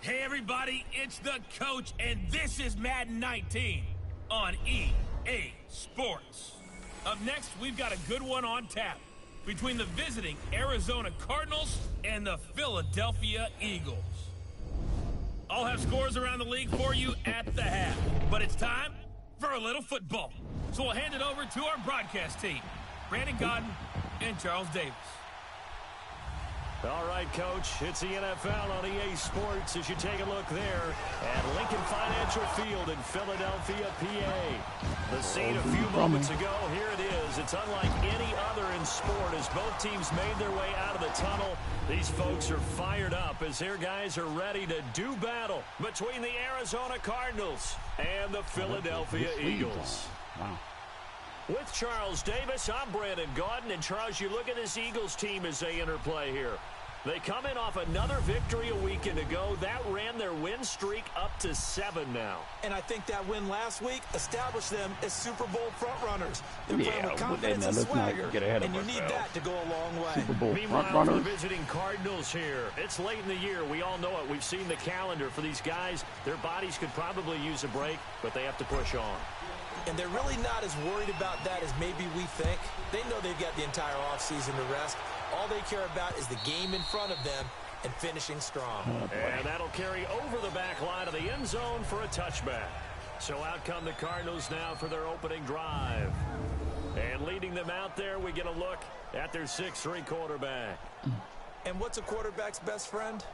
Hey everybody, it's the coach, and this is Madden 19 on EA Sports. Up next, we've got a good one on tap between the visiting Arizona Cardinals and the Philadelphia Eagles. I'll have scores around the league for you at the half, but it's time for a little football. So we'll hand it over to our broadcast team, Brandon Godden and Charles Davis. All right, Coach, it's the NFL on EA Sports as you take a look there at Lincoln Financial Field in Philadelphia, PA. The scene a few moments ago, here it is. It's unlike any other in sport as both teams made their way out of the tunnel. These folks are fired up as their guys are ready to do battle between the Arizona Cardinals and the Philadelphia Eagles. Wow. With Charles Davis, I'm Brandon Gaudin. And, Charles, you look at this Eagles team as they interplay here. They come in off another victory a weekend ago. That ran their win streak up to 7 now. And I think that win last week established them as Super Bowl frontrunners. They're playing with confidence and swagger, and you need that to go a long way. Super Bowl Meanwhile, for the visiting Cardinals here, it's late in the year. We all know it. We've seen the calendar for these guys. Their bodies could probably use a break, but they have to push on. And they're really not as worried about that as maybe we think. They know they've got the entire offseason to rest. All they care about is the game in front of them and finishing strong. And that'll carry over the back line of the end zone for a touchback. So out come the Cardinals now for their opening drive. And leading them out there, we get a look at their 6'3" quarterback. And what's a quarterback's best friend?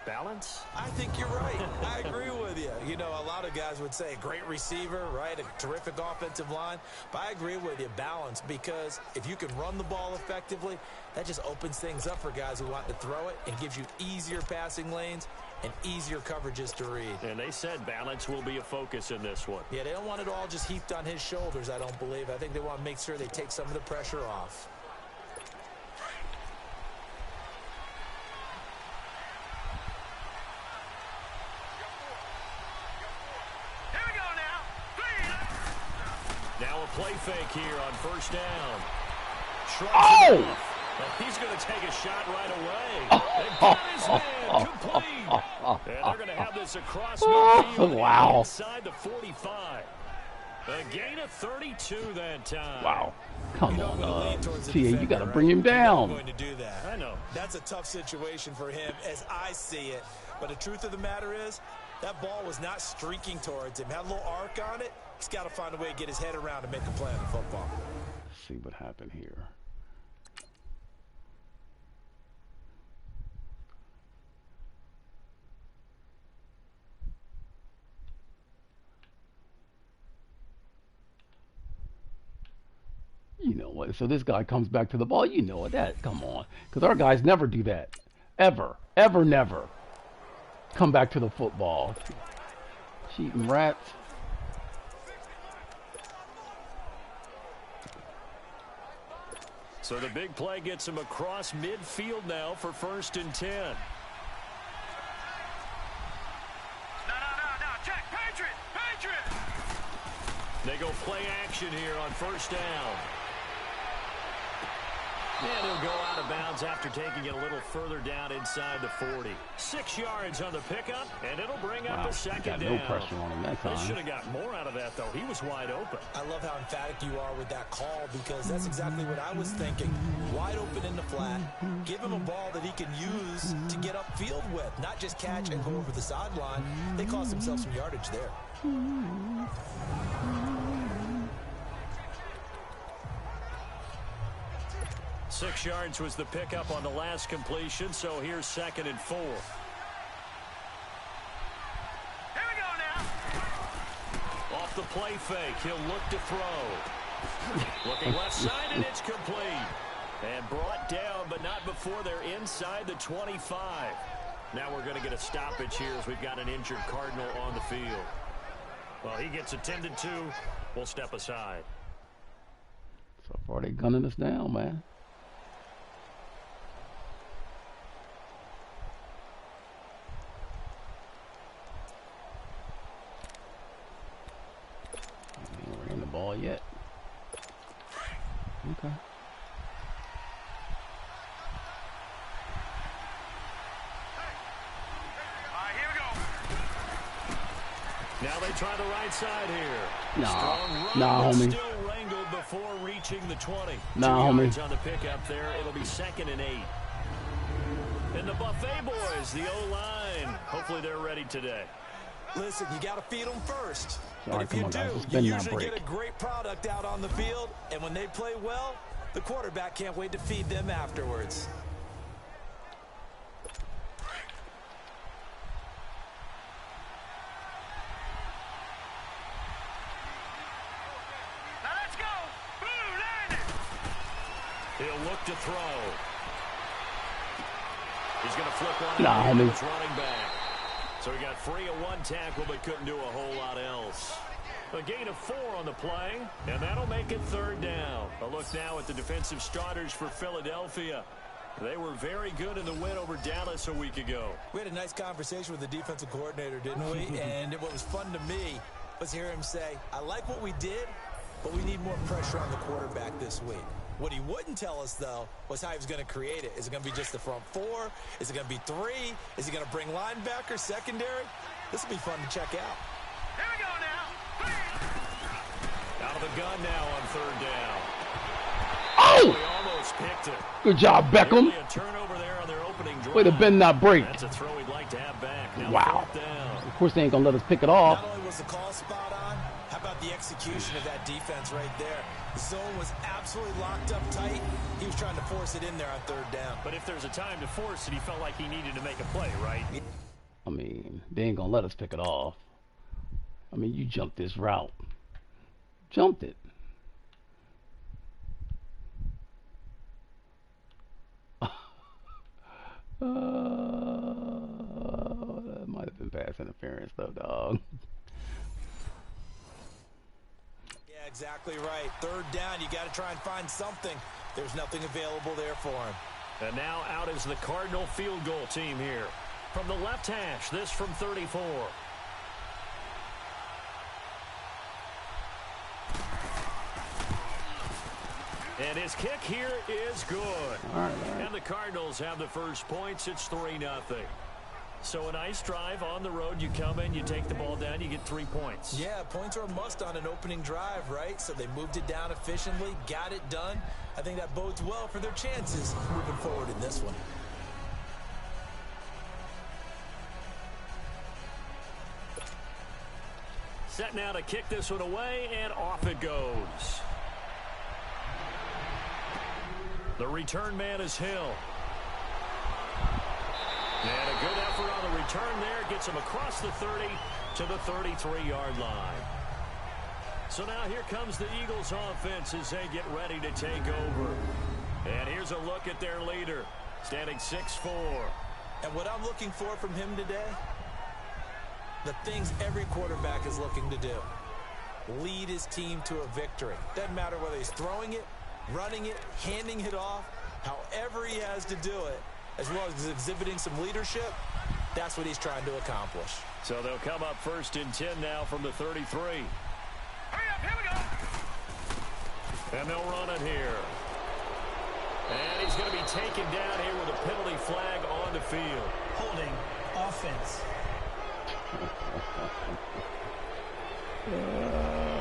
Balance? I think you're right. I agree with you. You know, a lot of guys would say a great receiver, right? A terrific offensive line. But I agree with you, balance, because if you can run the ball effectively, that just opens things up for guys who want to throw it and gives you easier passing lanes and easier coverages to read. And they said balance will be a focus in this one. Yeah, they don't want it all just heaped on his shoulders, I don't believe. I think they want to make sure they take some of the pressure off. Now a play fake here on first down. Oh! He's going to take a shot right away. They've got his man complete. And they're going to have this across midfield wow. inside the 45. A gain of 32 that time. Wow. Come on, TA, you got to bring him down. Going to do that. I know. That's a tough situation for him as I see it. But the truth of the matter is, that ball was not streaking towards him. Had a little arc on it. He's got to find a way to get his head around and make a play on the football. Let's see what happened here. You know what? So this guy comes back to the ball. You know what? That, come on. Because our guys never do that. Ever. Ever, never. Come back to the football. Cheating rats. So the big play gets him across midfield now for 1st and 10. No, check, Patriot! They go play action here on 1st down. And he'll go out of bounds after taking it a little further down inside the 40. 6 yards on the pickup, and it'll bring up a second down. No pressure on him that time. They should have got more out of that, though. He was wide open. I love how emphatic you are with that call because that's exactly what I was thinking. Wide open in the flat. Give him a ball that he can use to get upfield with, not just catch and go over the sideline. They cost themselves some yardage there. 6 yards was the pickup on the last completion, so here's 2nd and 4. Here we go now. Off the play fake, he'll look to throw. Looking left side, and it's complete. And brought down, but not before they're inside the 25. Now we're going to get a stoppage here as we've got an injured Cardinal on the field. Well, he gets attended to. We'll step aside. So far, they're gunning us down, man. We're in the ball yet. Okay. Here we go. Now they try the right side here. Nah, homie. Still wrangled before reaching the 20. Nah, 2 homie. yards on the pickup there. It'll be 2nd and 8. And the Buffet boys, the O-line. Hopefully they're ready today. Listen, you got to feed them first. All right, But if you come on, guys. do, Let's you bend that usually break. get a great product out on the field. And when they play well, the quarterback can't wait to feed them afterwards. He'll look to throw. He's going to flip one Nah, out homie. his running back. So he got free of 1 tackle, but couldn't do a whole lot else. A gain of 4 on the play, and that'll make it 3rd down. A look now at the defensive starters for Philadelphia. They were very good in the win over Dallas a week ago. We had a nice conversation with the defensive coordinator, didn't we? And what was fun to me was hear him say, I like what we did, but we need more pressure on the quarterback this week. What he wouldn't tell us, though, was how he was going to create it. Is it going to be just the front 4? Is it going to be 3? Is he going to bring linebacker, secondary? This will be fun to check out. Here we go now. Out of the gun now on 3rd down. Oh! He almost picked it. Good job, Beckham. Nearly a turnover there on their opening drive. Way to bend that break. That's a throw he'd like to have back. Now Wow. 4th down. Of course, they ain't going to let us pick it off. Not only was the call spot on, how about the execution of that defense right there? The zone was absolutely locked up tight. He was trying to force it in there on 3rd down. But if there's a time to force it, he felt like he needed to make a play, right? I mean, they ain't going to let us pick it off. I mean, you jumped this route. Jumped it. That might have been pass interference, though, dog. Yeah, exactly right. 3rd down, you got to try and find something. There's nothing available there for him. And now out is the Cardinal field goal team here. From the left hash, this from 34. And his kick here is good. All right. And the Cardinals have the first points. It's 3-0. So a nice drive on the road. You come in, you take the ball down, you get 3 points. Yeah, points are a must on an opening drive, right? So they moved it down efficiently, got it done. I think that bodes well for their chances moving forward in this one. Set now to kick this one away, and off it goes. The return man is Hill. And a good effort on the return there. Gets him across the 30 to the 33-yard line. So now here comes the Eagles offense as they get ready to take over. And here's a look at their leader, standing 6'4". And what I'm looking for from him today, the things every quarterback is looking to do. Lead his team to a victory. Doesn't matter whether he's throwing it, running it, handing it off, however he has to do it, as well as exhibiting some leadership, that's what he's trying to accomplish. So they'll come up 1st and 10 now from the 33. Hurry up, here we go. And they'll run it here. And he's going to be taken down here with a penalty flag on the field. Holding offense.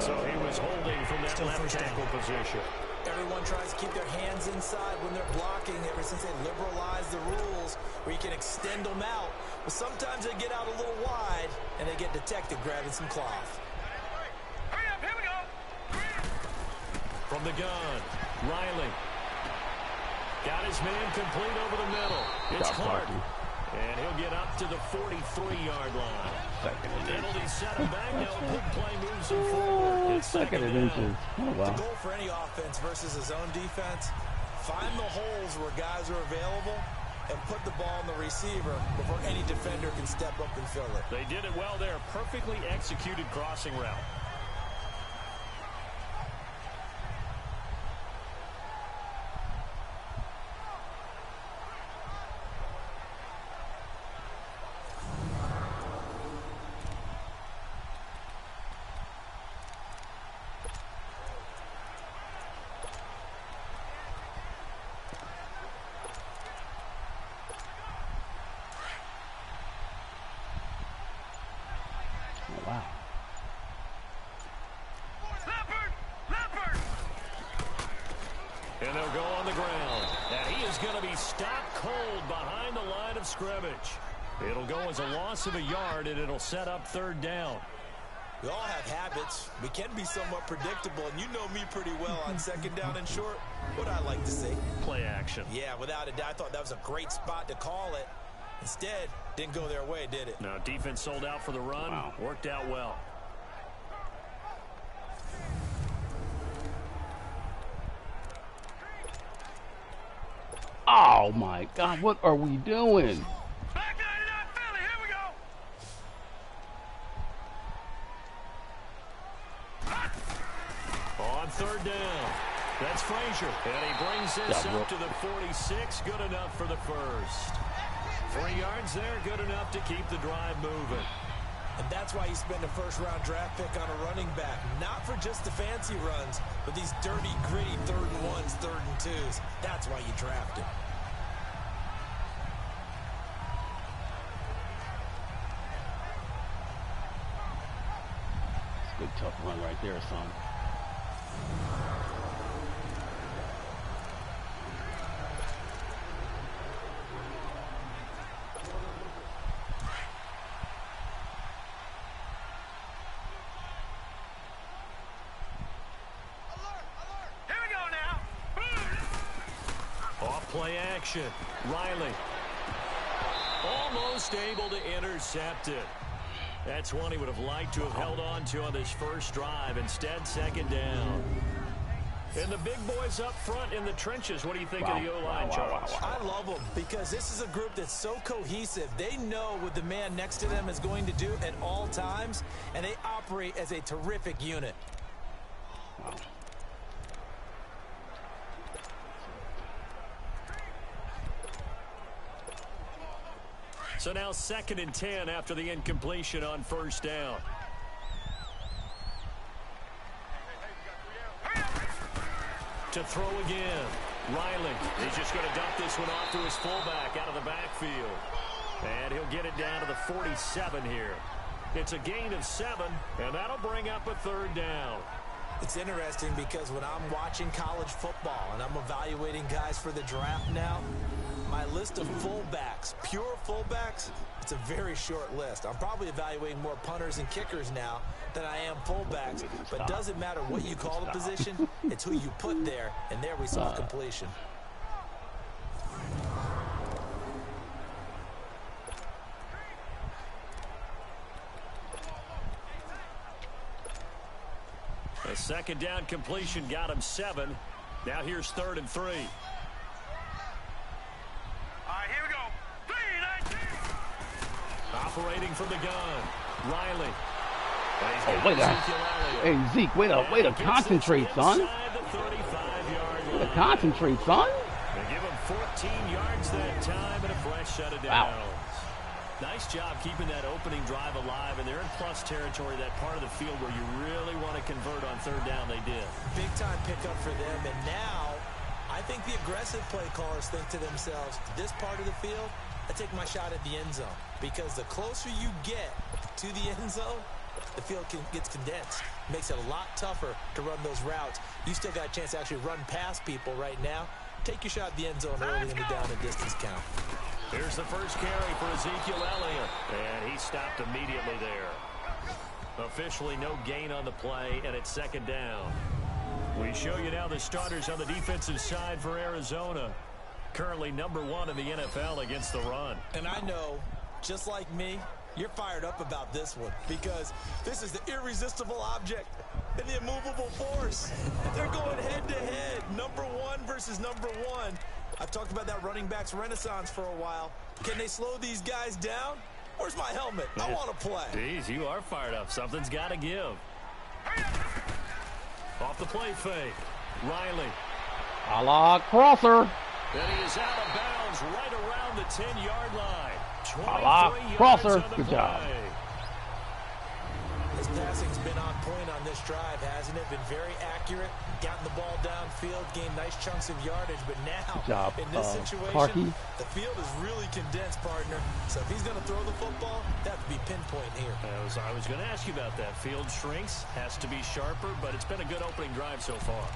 So he was holding from that Still left first tackle down. position. Everyone tries to keep their hands inside when they're blocking ever since they liberalized the rules where you can extend them out. But sometimes they get out a little wide and they get detected grabbing some cloth. Hurry up, here we go. From the gun, Riley. Got his man complete over the middle. It's Stop Clark. blocking. And he'll get up to the 43-yard line. Second and Penalty inches. set him back. Now a big play moves him forward. It's Second and down. inches. Oh, The wow. goal for any offense versus his own defense, find the holes where guys are available and put the ball on the receiver before any defender can step up and fill it. They did it well there. Perfectly executed crossing route. Oh, wow. And they'll go on the ground. And he is going to be stopped cold behind the line of scrimmage. It'll go as a loss of a yard, and it'll set up third down. We all have habits. We can be somewhat predictable, and you know me pretty well on second down and short. What I like to see. Play action. Yeah, without a doubt. I thought that was a great spot to call it. Instead, didn't go their way, did it? No, defense sold out for the run. Wow. Worked out well. Oh, my God. What are we doing? Back 99 Philly. Here we go. On third down. That's Frazier. And he brings this up to the 46. Good enough for the first. 3 yards there. Good enough to keep the drive moving. And that's why you spend a first-round draft pick on a running back. Not for just the fancy runs, but these dirty, gritty 3rd and 1s, 3rd and 2s. That's why you draft him. Good tough run right there, son. Here we go now. Off play action. Riley. Almost able to intercept it. That's one he would have liked to have held on to on this first drive. Instead, second down. And the big boys up front in the trenches. What do you think of the O-line, Charles? I love them because this is a group that's so cohesive. They know what the man next to them is going to do at all times, and they operate as a terrific unit. Wow. So now 2nd and 10 after the incompletion on first down. To throw again. Riley. He's just going to dump this one off to his fullback out of the backfield. And he'll get it down to the 47 here. It's a gain of 7, and that'll bring up a third down. It's interesting because when I'm watching college football and I'm evaluating guys for the draft now, my list of fullbacks, pure fullbacks, it's a very short list. I'm probably evaluating more punters and kickers now than I am fullbacks. But it doesn't matter what you call the position, it's who you put there, and there we saw completion. A second down completion got him 7. Now here's 3rd and 3. All right, here we go. 3-19. Operating from the gun. Riley. Oh, wait a Hey, Zeke, way to concentrate, son. Way to concentrate, son. They give him 14 yards that time and a fresh set of downs. Wow. Nice job keeping that opening drive alive, and they're in plus territory, that part of the field where you really want to convert on third down. They did. Big-time pickup for them, and now I think the aggressive play callers think to themselves, this part of the field, I take my shot at the end zone, because the closer you get to the end zone, the field gets condensed. Makes it a lot tougher to run those routes. You still got a chance to actually run past people right now. Take your shot at the end zone early in the down and distance count. Here's the first carry for Ezekiel Elliott, and he stopped immediately there. Officially no gain on the play, and it's second down. We show you now the starters on the defensive side for Arizona. Currently number 1 in the NFL against the run. And I know, just like me, you're fired up about this one because this is the irresistible object and the immovable force. They're going head-to-head, number 1 versus number 1. I've talked about that running backs renaissance for a while. Can they slow these guys down? Where's my helmet? I want to play. Jeez, you are fired up. Something's got to give. Off the play fake. Riley. A la Crosser. And he is out of bounds right around the 10-yard line. A la Crosser. Good job. His passing's been on point on this drive, hasn't it? Been very accurate, gotten the ball downfield, gained nice chunks of yardage, but now, in this situation, the field is really condensed, partner. So if he's going to throw the football, that would be pinpoint here. I was going to ask you about that. Field shrinks, has to be sharper, but it's been a good opening drive so far.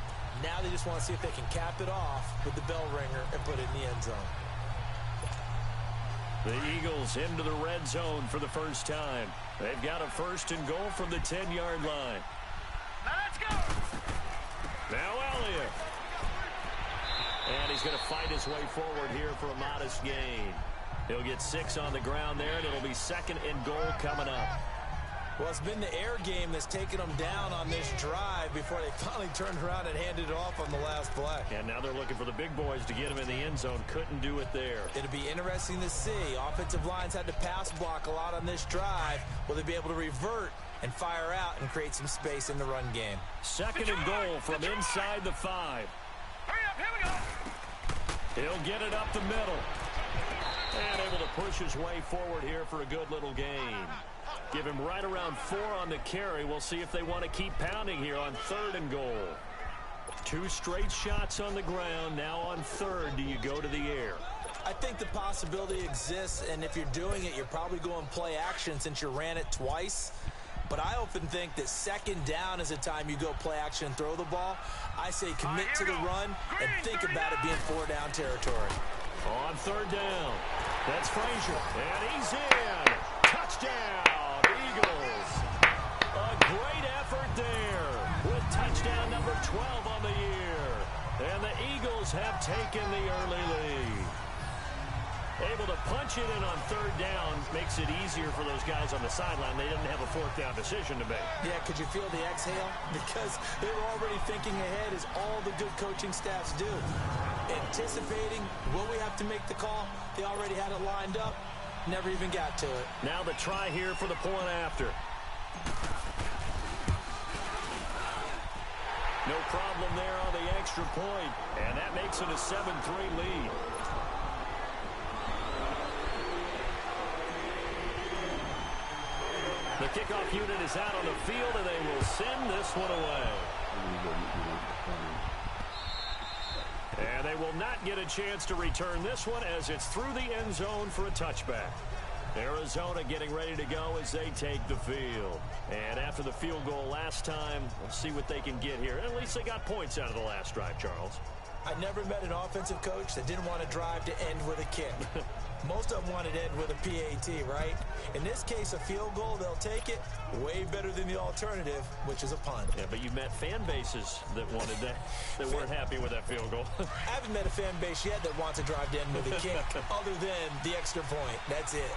Now they just want to see if they can cap it off with the bell ringer and put it in the end zone. The Eagles into the red zone for the first time. They've got a 1st and goal from the 10-yard line. Now let's go. Now Elliott. And he's going to fight his way forward here for a modest gain. He'll get 6 on the ground there, and it'll be 2nd and goal coming up. Well, it's been the air game that's taken them down on this drive before they finally turned around and handed it off on the last play. And now they're looking for the big boys to get him in the end zone. Couldn't do it there. It'll be interesting to see. Offensive lines had to pass block a lot on this drive. Will they be able to revert and fire out and create some space in the run game? 2nd and goal from inside the 5. Hurry up, here we go. He'll get it up the middle. And able to push his way forward here for a good little gain. Give him right around 4 on the carry. We'll see if they want to keep pounding here on 3rd and goal. 2 straight shots on the ground. Now on 3rd, do you go to the air? I think the possibility exists, and if you're doing it, you're probably going play action since you ran it twice. But I often think that 2nd down is the time you go play action and throw the ball. I say commit to the run and think about it being 4-down territory. On 3rd down, that's Frazier, and he's in. Touchdown, Eagles. A great effort there with touchdown number 12 on the year. And the Eagles have taken the early lead. Able to punch it in on 3rd down makes it easier for those guys on the sideline. They didn't have a 4th down decision to make. Yeah, could you feel the exhale? Because they were already thinking ahead, as all the good coaching staffs do. Anticipating, will we have to make the call? They already had it lined up. Never even got to it. Now the try here for the point after. No problem there on the extra point, and that makes it a 7-3 lead. The kickoff unit is out on the field, and they will send this one away. And they will not get a chance to return this one as it's through the end zone for a touchback. Arizona getting ready to go as they take the field. And after the field goal last time, we'll see what they can get here. At least they got points out of the last drive, Charles. I never met an offensive coach that didn't want to drive to end with a kick. Most of them wanted to end with a PAT, right? In this case, a field goal, they'll take it. Way better than the alternative, which is a punt. Yeah, but you've met fan bases that wanted that, that weren't happy with that field goal. I haven't met a fan base yet that wants to drive to end with a kick, other than the extra point. That's it.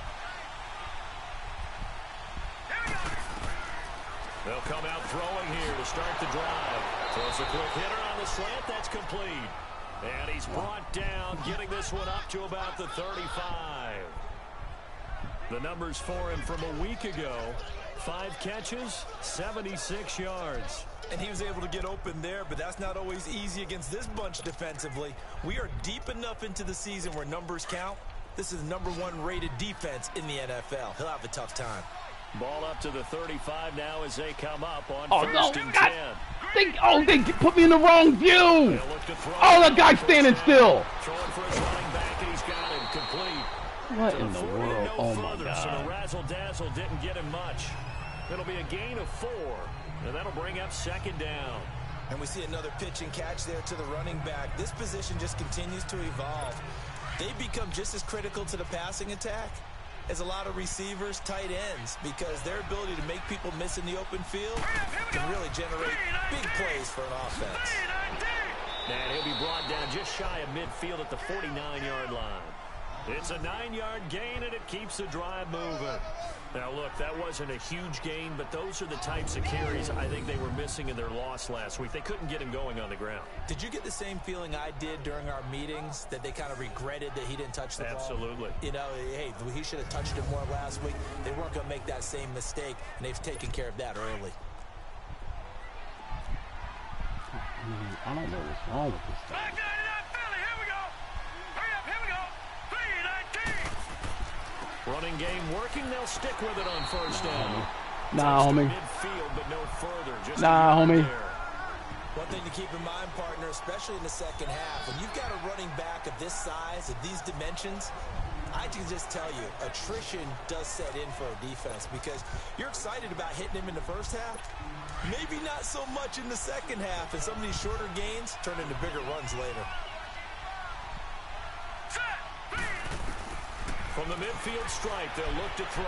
They'll come out throwing here to start the drive. Throws a quick hitter on the slant. That's complete. And he's brought down, getting this one up to about the 35. The numbers for him from a week ago. 5 catches, 76 yards. And he was able to get open there, but that's not always easy against this bunch defensively. We are deep enough into the season where numbers count. This is the #1 rated defense in the NFL. He'll have a tough time. Ball up to the 35 now as they come up on Oh, first no, and God. 10. They put me in the wrong view. They'll look to throw. Oh, that guy's standing still. Throwing for his running back, and he's got him complete. What To in the 40, world? no Oh, my further, so the God. razzle-dazzle didn't get him much. It'll be a gain of 4, and that'll bring up 2nd down. And we see another pitch and catch there to the running back. This position just continues to evolve. They become just as critical to the passing attack as a lot of receivers, tight ends, because their ability to make people miss in the open field can really generate big plays for an offense. And he'll be brought down just shy of midfield at the 49-yard line. It's a 9-yard gain, and it keeps the drive moving. Now, look, that wasn't a huge gain, but those are the types of carries I think they were missing in their loss last week. They couldn't get him going on the ground. Did you get the same feeling I did during our meetings, that they kind of regretted that he didn't touch the ball? Absolutely. You know, hey, he should have touched it more last week. They weren't going to make that same mistake, and they've taken care of that early. I don't know what's wrong with this thing. Back 99 Philly, here we go. Hurry up, here we go. 3-19. Running game working. They'll stick with it on first down. Nah, Touched to homie. midfield, but no further. Just Nah, a yard homie. there. One thing to keep in mind, partner, especially in the second half, when you've got a running back of this size, of these dimensions, I can just tell you, attrition does set in for a defense because you're excited about hitting him in the first half. Maybe not so much in the second half, and some of these shorter gains turn into bigger runs later. From the midfield stripe, they'll look to throw.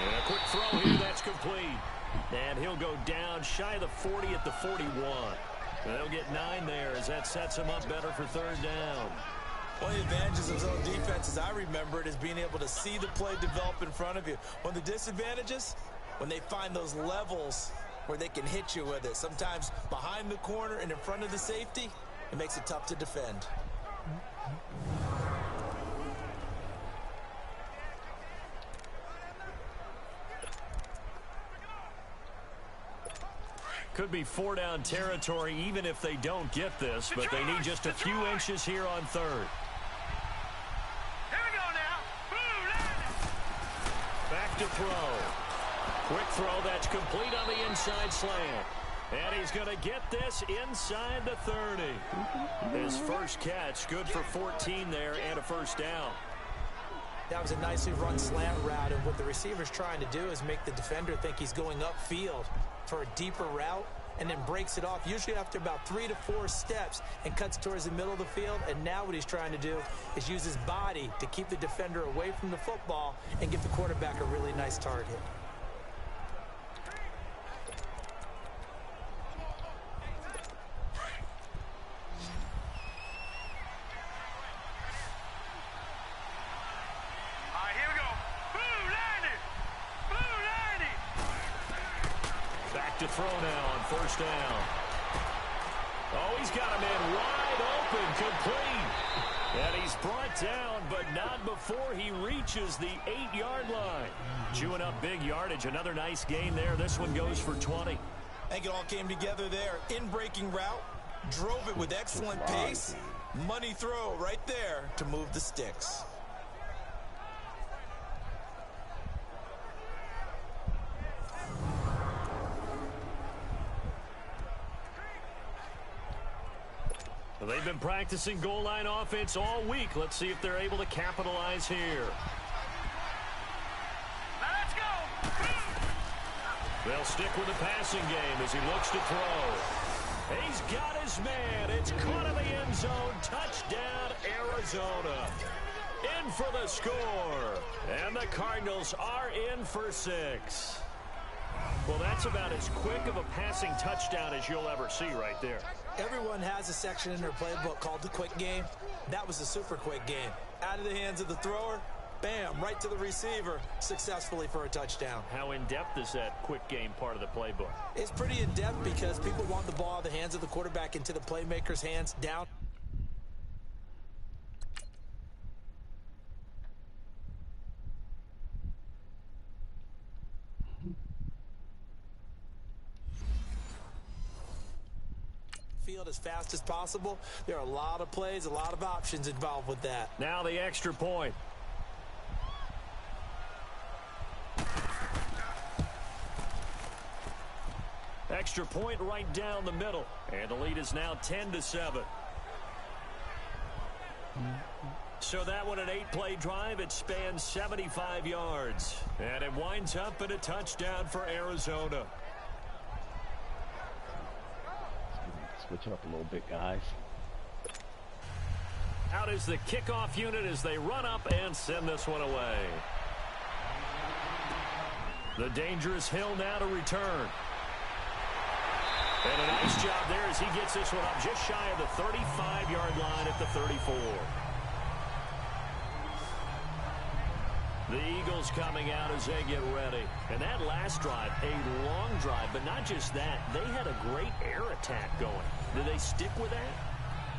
And a quick throw here, that's complete. And he'll go down shy of the 40 at the 41. They'll get 9 there as that sets him up better for third down. One of the advantages of zone defense, as I remember it, is being able to see the play develop in front of you. One of the disadvantages, when they find those levels where they can hit you with it. Sometimes behind the corner and in front of the safety, it makes it tough to defend. Could be 4-down territory even if they don't get this, but they need just a few inches here on third. Here we go now. Back to throw. Quick throw, that's complete on the inside slant. And he's going to get this inside the 30. His first catch, good for 14 there and a first down. That was a nicely run slant route, and what the receiver's trying to do is make the defender think he's going upfield for a deeper route, and then breaks it off, usually after about 3 to 4 steps, and cuts towards the middle of the field. And now what he's trying to do is use his body to keep the defender away from the football and give the quarterback a really nice target. To throw now on first down. Oh, he's got him in wide open, complete. And he's brought down, but not before he reaches the 8-yard line. Chewing up big yardage. Another nice gain there. This one goes for 20. I think it all came together there. In-breaking route, drove it with excellent pace. Money throw right there to move the sticks. Well, they've been practicing goal line offense all week. Let's see if they're able to capitalize here. Let's go. They'll stick with the passing game as he looks to throw. He's got his man. It's caught in the end zone. Touchdown, Arizona. In for the score. And the Cardinals are in for 6. Well, that's about as quick of a passing touchdown as you'll ever see right there. Everyone has a section in their playbook called the quick game. That was a super quick game. Out of the hands of the thrower, bam, right to the receiver, successfully for a touchdown. How in-depth is that quick game part of the playbook? It's pretty in-depth because people want the ball out of the hands of the quarterback into the playmaker's hands down. Field as fast as possible. There are a lot of plays, a lot of options involved with that. Now the extra point. Extra point right down the middle. And the lead is now 10-7. So that one an 8-play drive. It spans 75 yards. And it winds up in a touchdown for Arizona. Switch it up a little bit, guys. Out is the kickoff unit as they run up and send this one away. The dangerous Hill now to return. And a nice job there as he gets this one up just shy of the 35-yard line at the 34. The Eagles coming out as they get ready. And that last drive, a long drive, but not just that. They had a great air attack going. Do they stick with that?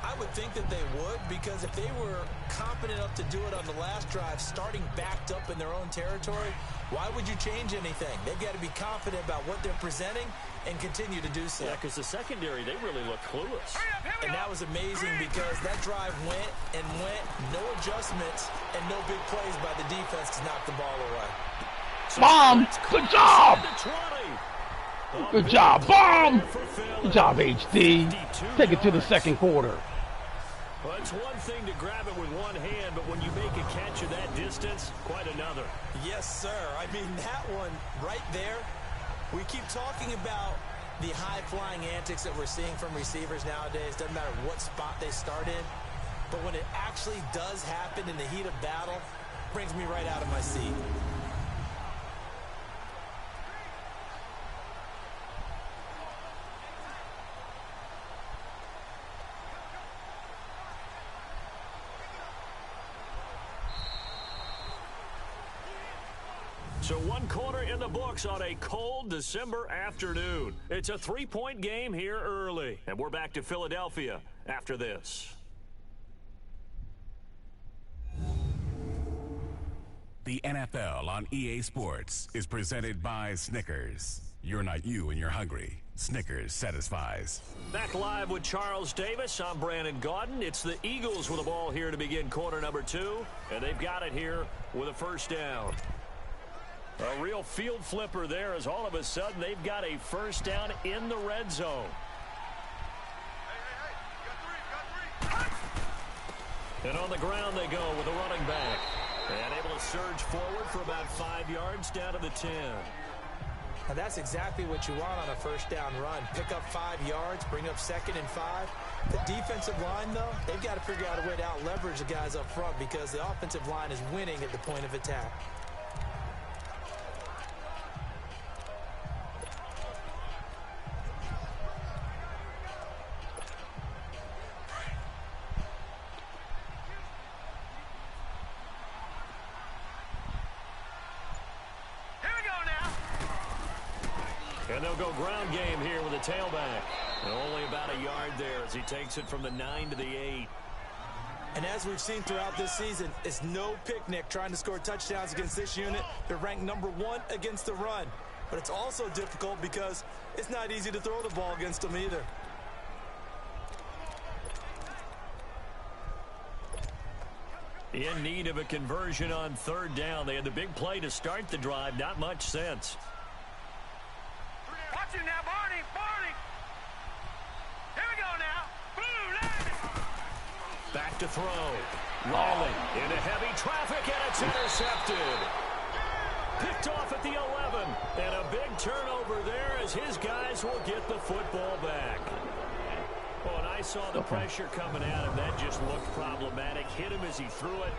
I would think that they would, because if they were confident enough to do it on the last drive, starting backed up in their own territory, why would you change anything? They've got to be confident about what they're presenting and continue to do so. Yeah, because the secondary, they really look clueless. And that was amazing because that drive went and went, no adjustments, and no big plays by the defense to knock the ball away. Bomb! Good job! Good job, Bomb! Good job, HD. Take it to the second quarter. Well, it's one thing to grab it with one hand, but when you make a catch of that distance, quite another. Yes, sir. I mean, that one right there, we keep talking about the high-flying antics that we're seeing from receivers nowadays. Doesn't matter what spot they start in. But when it actually does happen in the heat of battle, it brings me right out of my seat. So 1 quarter in the books on a cold December afternoon. It's a 3-point game here early. And we're back to Philadelphia after this. The NFL on EA Sports is presented by Snickers. You're not you and you're hungry. Snickers satisfies. Back live with Charles Davis. I'm Brandon Gaudin. It's the Eagles with the ball here to begin quarter number 2. And they've got it here with a first down. A real field flipper there as all of a sudden they've got a first down in the red zone. And on the ground they go with a running back. And able to surge forward for about 5 yards down to the 10. Now that's exactly what you want on a first down run. Pick up 5 yards, bring up 2nd and 5. The defensive line, though, they've got to figure out a way to out-leverage the guys up front because the offensive line is winning at the point of attack. And they'll go ground game here with a tailback. And only about a yard there as he takes it from the 9 to the 8. And as we've seen throughout this season, it's no picnic trying to score touchdowns against this unit. They're ranked number 1 against the run. But it's also difficult because it's not easy to throw the ball against them either. In need of a conversion on 3rd down. They had the big play to start the drive. Not much sense. Watch him now, Barney! Barney! Here we go now! Blue, landing! Back to throw. Riley into heavy traffic, and it's intercepted. Picked off at the 11. And a big turnover there as his guys will get the football back. Oh, and I saw the pressure coming at him. That just looked problematic. Hit him as he threw it.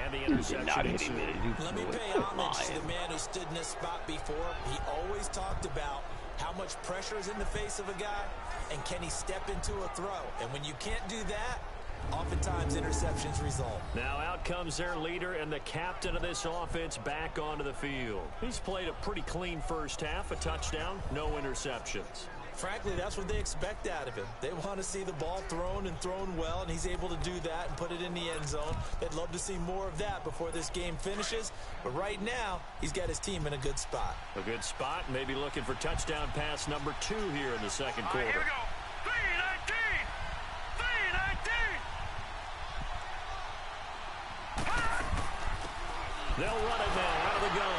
And the interception ensued. Let me pay homage to the man who stood in this spot before. He always talked about how much pressure is in the face of a guy, and can he step into a throw? And when you can't do that, oftentimes interceptions result. Now out comes their leader and the captain of this offense back onto the field. He's played a pretty clean first half, a touchdown, no interceptions. Frankly, that's what they expect out of him. They want to see the ball thrown and thrown well, and he's able to do that and put it in the end zone. They'd love to see more of that before this game finishes. But right now, he's got his team in a good spot. A good spot, maybe looking for touchdown pass number 2 here in the second quarter. Here we go. 3-19! 3-19! They'll run it now out of the gun.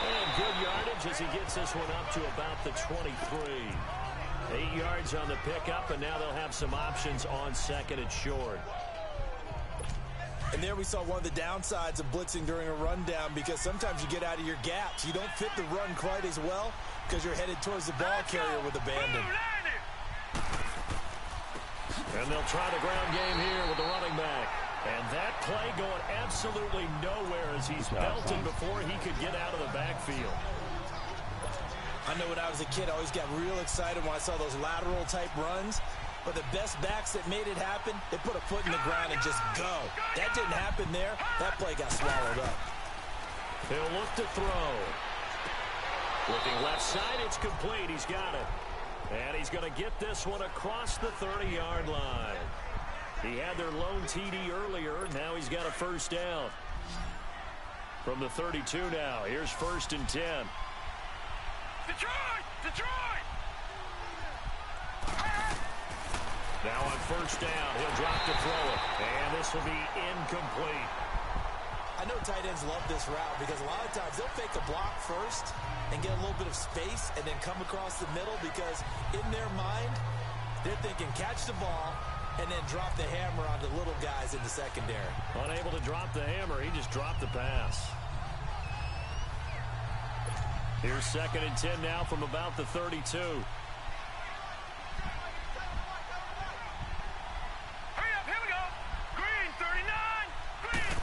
And good yardage as he gets this one up to about the 23. 8 yards on the pickup, and now they'll have some options on 2nd and short. And there we saw one of the downsides of blitzing during a rundown, because sometimes you get out of your gaps. You don't fit the run quite as well because you're headed towards the ball carrier with abandon. And they'll try the ground game here with the running back. And that play going absolutely nowhere as he's belted before he could get out of the backfield. I know when I was a kid, I always got real excited when I saw those lateral-type runs. But the best backs that made it happen, they put a foot in the ground and just go. That didn't happen there. That play got swallowed up. He'll look to throw. Looking left side, it's complete. He's got it. And he's going to get this one across the 30-yard line. He had their lone TD earlier. Now he's got a first down. From the 32 now. Here's 1st and 10. Detroit! Detroit! Now on 1st down, he'll drop to throw it. And this will be incomplete. I know tight ends love this route because a lot of times they'll fake a block first and get a little bit of space and then come across the middle because in their mind, they're thinking catch the ball, and then drop the hammer on the little guys in the secondary. Unable to drop the hammer, he just dropped the pass. Here's 2nd and 10 now from about the 32. Hurry up, here we go. Green, 39. Green.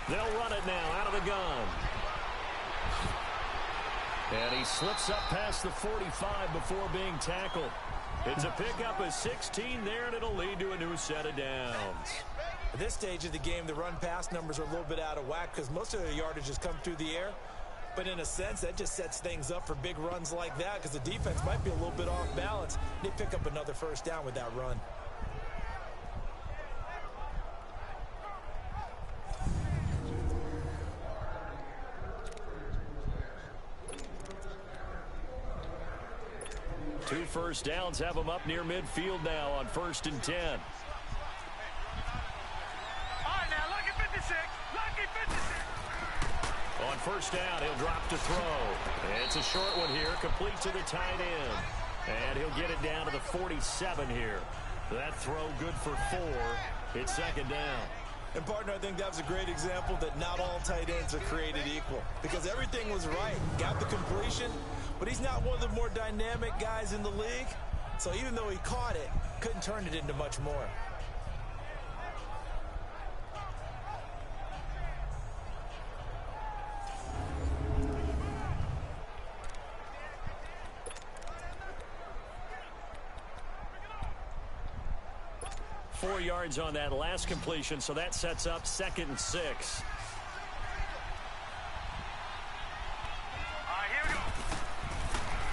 They'll run it now out of the gun. And he slips up past the 45 before being tackled. It's a pickup of 16 there, and it'll lead to a new set of downs. At this stage of the game, the run-pass numbers are a little bit out of whack because most of the yardage has come through the air. But in a sense, that just sets things up for big runs like that because the defense might be a little bit off balance. They pick up another first down with that run. Two first downs have him up near midfield now on 1st and 10. All right, now, lucky 56. Lucky 56. On 1st down, he'll drop to throw. It's a short one here, complete to the tight end. And he'll get it down to the 47 here. That throw good for 4. It's 2nd down. And, partner, I think that was a great example that not all tight ends are created equal because everything was right. Got the completion, but he's not one of the more dynamic guys in the league. So even though he caught it, couldn't turn it into much more. Four yards on that last completion, so that sets up 2nd and 6. All right, here we go.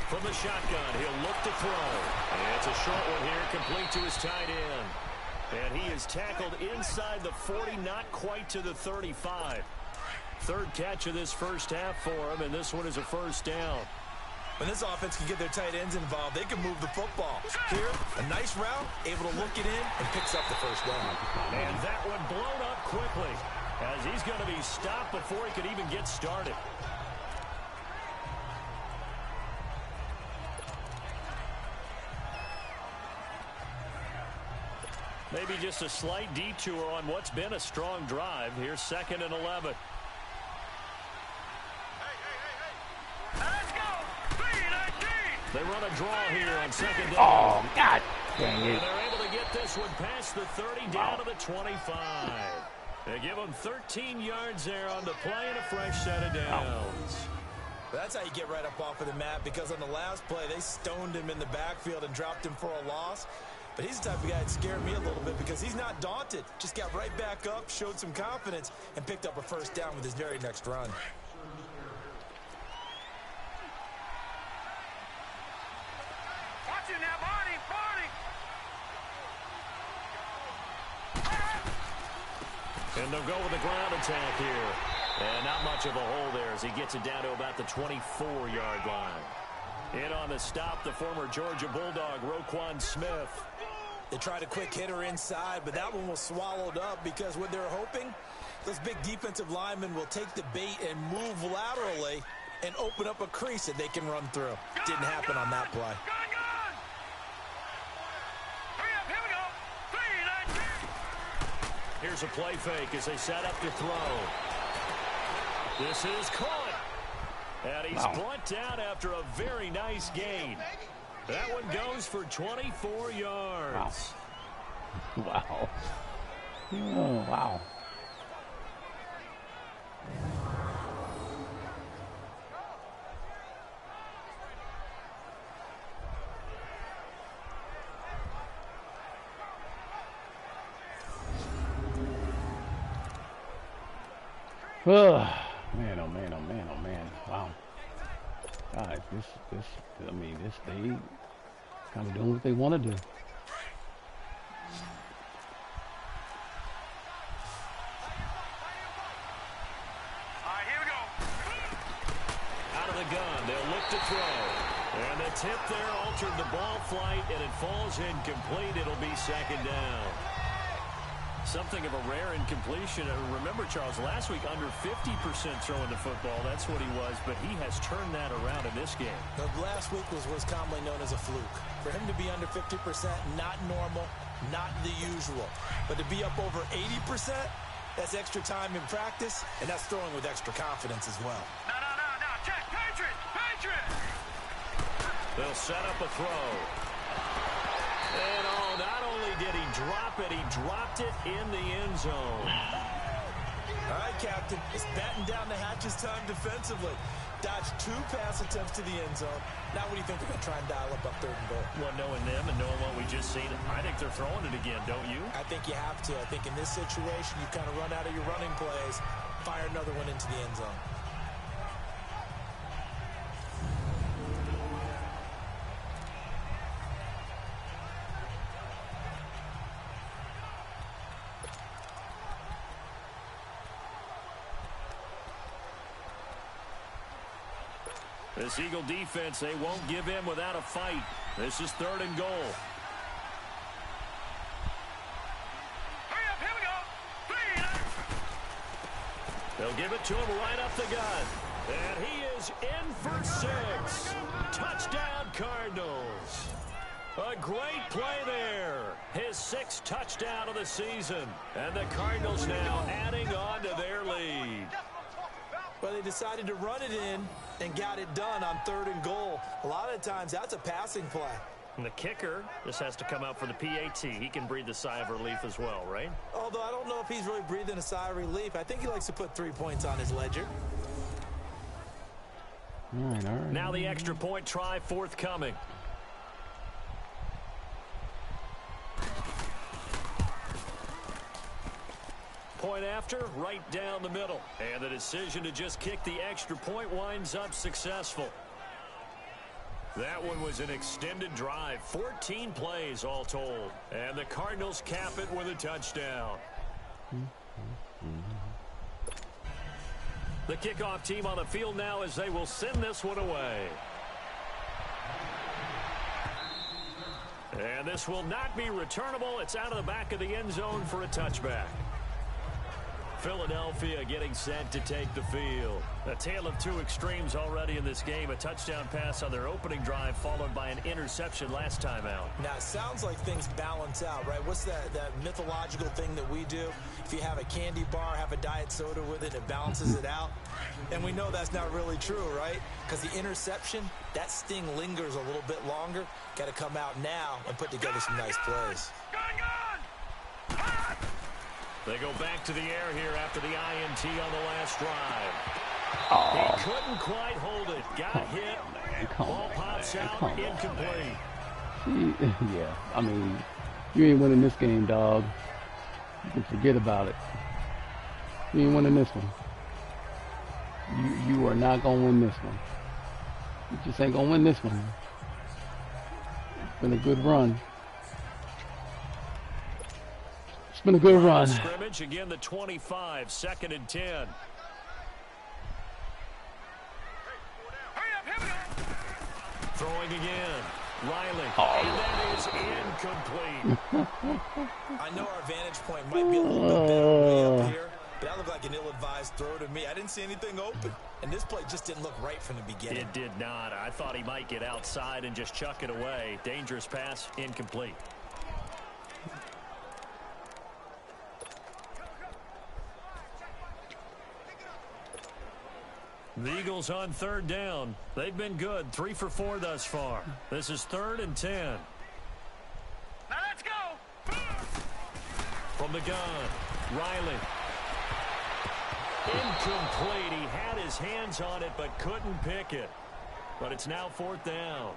From the shotgun, he'll look to throw. And it's a short one here, complete to his tight end. And he is tackled inside the 40, not quite to the 35. 3rd catch of this first half for him, and this one is a first down. When this offense can get their tight ends involved, they can move the football. Here, a nice route, able to look it in, and picks up the first down. And that one blown up quickly, as he's going to be stopped before he could even get started. Maybe just a slight detour on what's been a strong drive. Here's 2nd and 11. They run a draw here on 2nd down. Oh, God dang it. And they're able to get this one past the 30 down to the 25. They give them 13 yards there on the play and a fresh set of downs. That's how you get right up off of the mat because on the last play, they stoned him in the backfield and dropped him for a loss. But he's the type of guy that scared me a little bit because he's not daunted. Just got right back up, showed some confidence, and picked up a first down with his very next run. Watch it now, Barney, Barney. And they'll go with the ground attack here. And not much of a hole there as he gets it down to about the 24-yard line. In on the stop, the former Georgia Bulldog, Roquan Smith. They tried a quick hitter inside, but that one was swallowed up because what they're hoping, those big defensive linemen will take the bait and move laterally and open up a crease that they can run through. Didn't happen on that play. Gun! Hurry up, here we go. 3, 9, 2. Here's a play fake as they set up to throw. This is caught. And he's brought down after a very nice gain. That one goes for 24 yards. Wow. Oh, wow. Man, oh man, oh man, oh man. Wow. Guys, I mean, they kind of doing what they want to do. All right, here we go. Out of the gun, they'll look to throw. And the tip there altered the ball flight, and it falls incomplete. It'll be 2nd down. Something of a rare incompletion. Remember, Charles, last week under 50% throwing the football. That's what he was, but he has turned that around in this game. The last week was commonly known as a fluke. For him to be under 50%, not normal. not the usual. But to be up over 80%, that's extra time in practice, and that's throwing with extra confidence as well. No. Check. Patriots. They'll set up a throw. And not only did he drop it, he dropped it in the end zone. All right, Captain. It's batten down the hatches time defensively. Dodged 2 pass attempts to the end zone. Now what do you think they're going to try and dial up on 3rd and goal? Well, knowing them and knowing what we just seen, I think they're throwing it again, don't you? I think you have to. I think in this situation, you kind of run out of your running plays, fire another one into the end zone. This Eagle defense, they won't give in without a fight. This is 3rd and goal. Hurry up, here we go. They'll give it to him right up the gut. And he is in for 6. Touchdown, Cardinals. A great play there. His 6th touchdown of the season. And the Cardinals now adding on to their lead. Well, they decided to run it in and got it done on 3rd and goal. A lot of times, that's a passing play. And the kicker just has to come out for the PAT. He can breathe a sigh of relief as well, right? Although I don't know if he's really breathing a sigh of relief. I think he likes to put 3 points on his ledger. All right. Now the extra point try forthcoming. Point after, right down the middle. And the decision to just kick the extra point winds up successful. That one was an extended drive. 14 plays all told. And the Cardinals cap it with a touchdown. The kickoff team on the field now as they will send this one away. And this will not be returnable. It's out of the back of the end zone for a touchback. Philadelphia getting set to take the field. A tale of 2 extremes already in this game. A touchdown pass on their opening drive followed by an interception last time out. Now, it sounds like things balance out, right? What's that mythological thing that we do? If you have a candy bar, have a diet soda with it, it balances it out. And we know that's not really true, right? Because the interception, that sting lingers a little bit longer. Got to come out now and put together some nice plays. Gun! They go back to the air here after the INT on the last drive. Oh. He couldn't quite hold it. Got hit. Ball pops out. Incomplete. Yeah, I mean, you ain't winning this game, dog. You can forget about it. You ain't winning this one. You are not going to win this one. You just ain't going to win this one. It's been a good run. It's been a good run. Scrimmage again, the 25, 2nd and 10. Hurry up, here we go. Throwing again. Riley. Oh. And that is incomplete. I know our vantage point might be a little bit better way up here, but that looked like an ill-advised throw to me. I didn't see anything open, and this play just didn't look right from the beginning. It did not. I thought he might get outside and just chuck it away. Dangerous pass, incomplete. The Eagles on 3rd down. They've been good. 3 for 4 thus far. This is 3rd and 10. Now let's go. From the gun, Riley. Incomplete. He had his hands on it but couldn't pick it. But it's now 4th down.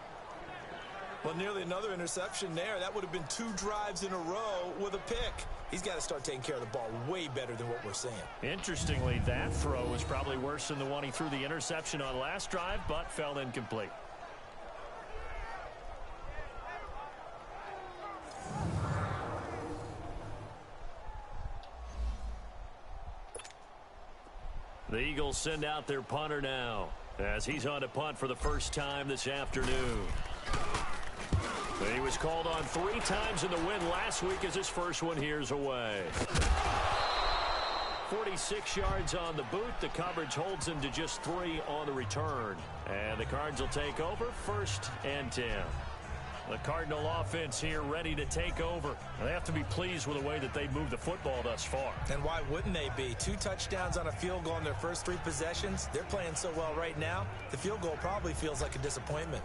Well, nearly another interception there. That would have been 2 drives in a row with a pick. He's got to start taking care of the ball way better than what we're seeing. Interestingly, that throw was probably worse than the one he threw the interception on last drive, but fell incomplete. The Eagles send out their punter now as he's on to punt for the first time this afternoon. He was called on 3 times in the win last week as his first one here's away. 46 yards on the boot. The coverage holds him to just 3 on the return. And the Cards will take over 1st and 10. The Cardinal offense here ready to take over. They have to be pleased with the way that they've moved the football thus far. And why wouldn't they be? 2 touchdowns on a field goal in their first 3 possessions. They're playing so well right now, the field goal probably feels like a disappointment.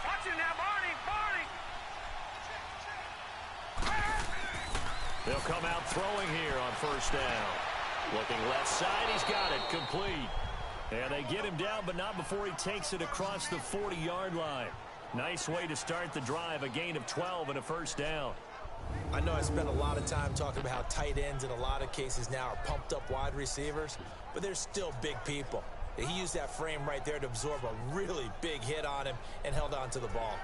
Watch it now, Barney. They'll come out throwing here on first down. Looking left side, he's got it, complete. And they get him down, but not before he takes it across the 40-yard line. Nice way to start the drive, a gain of 12 and a first down. I know I spent a lot of time talking about how tight ends in a lot of cases now are pumped up wide receivers, but they're still big people. He used that frame right there to absorb a really big hit on him and held on to the ball.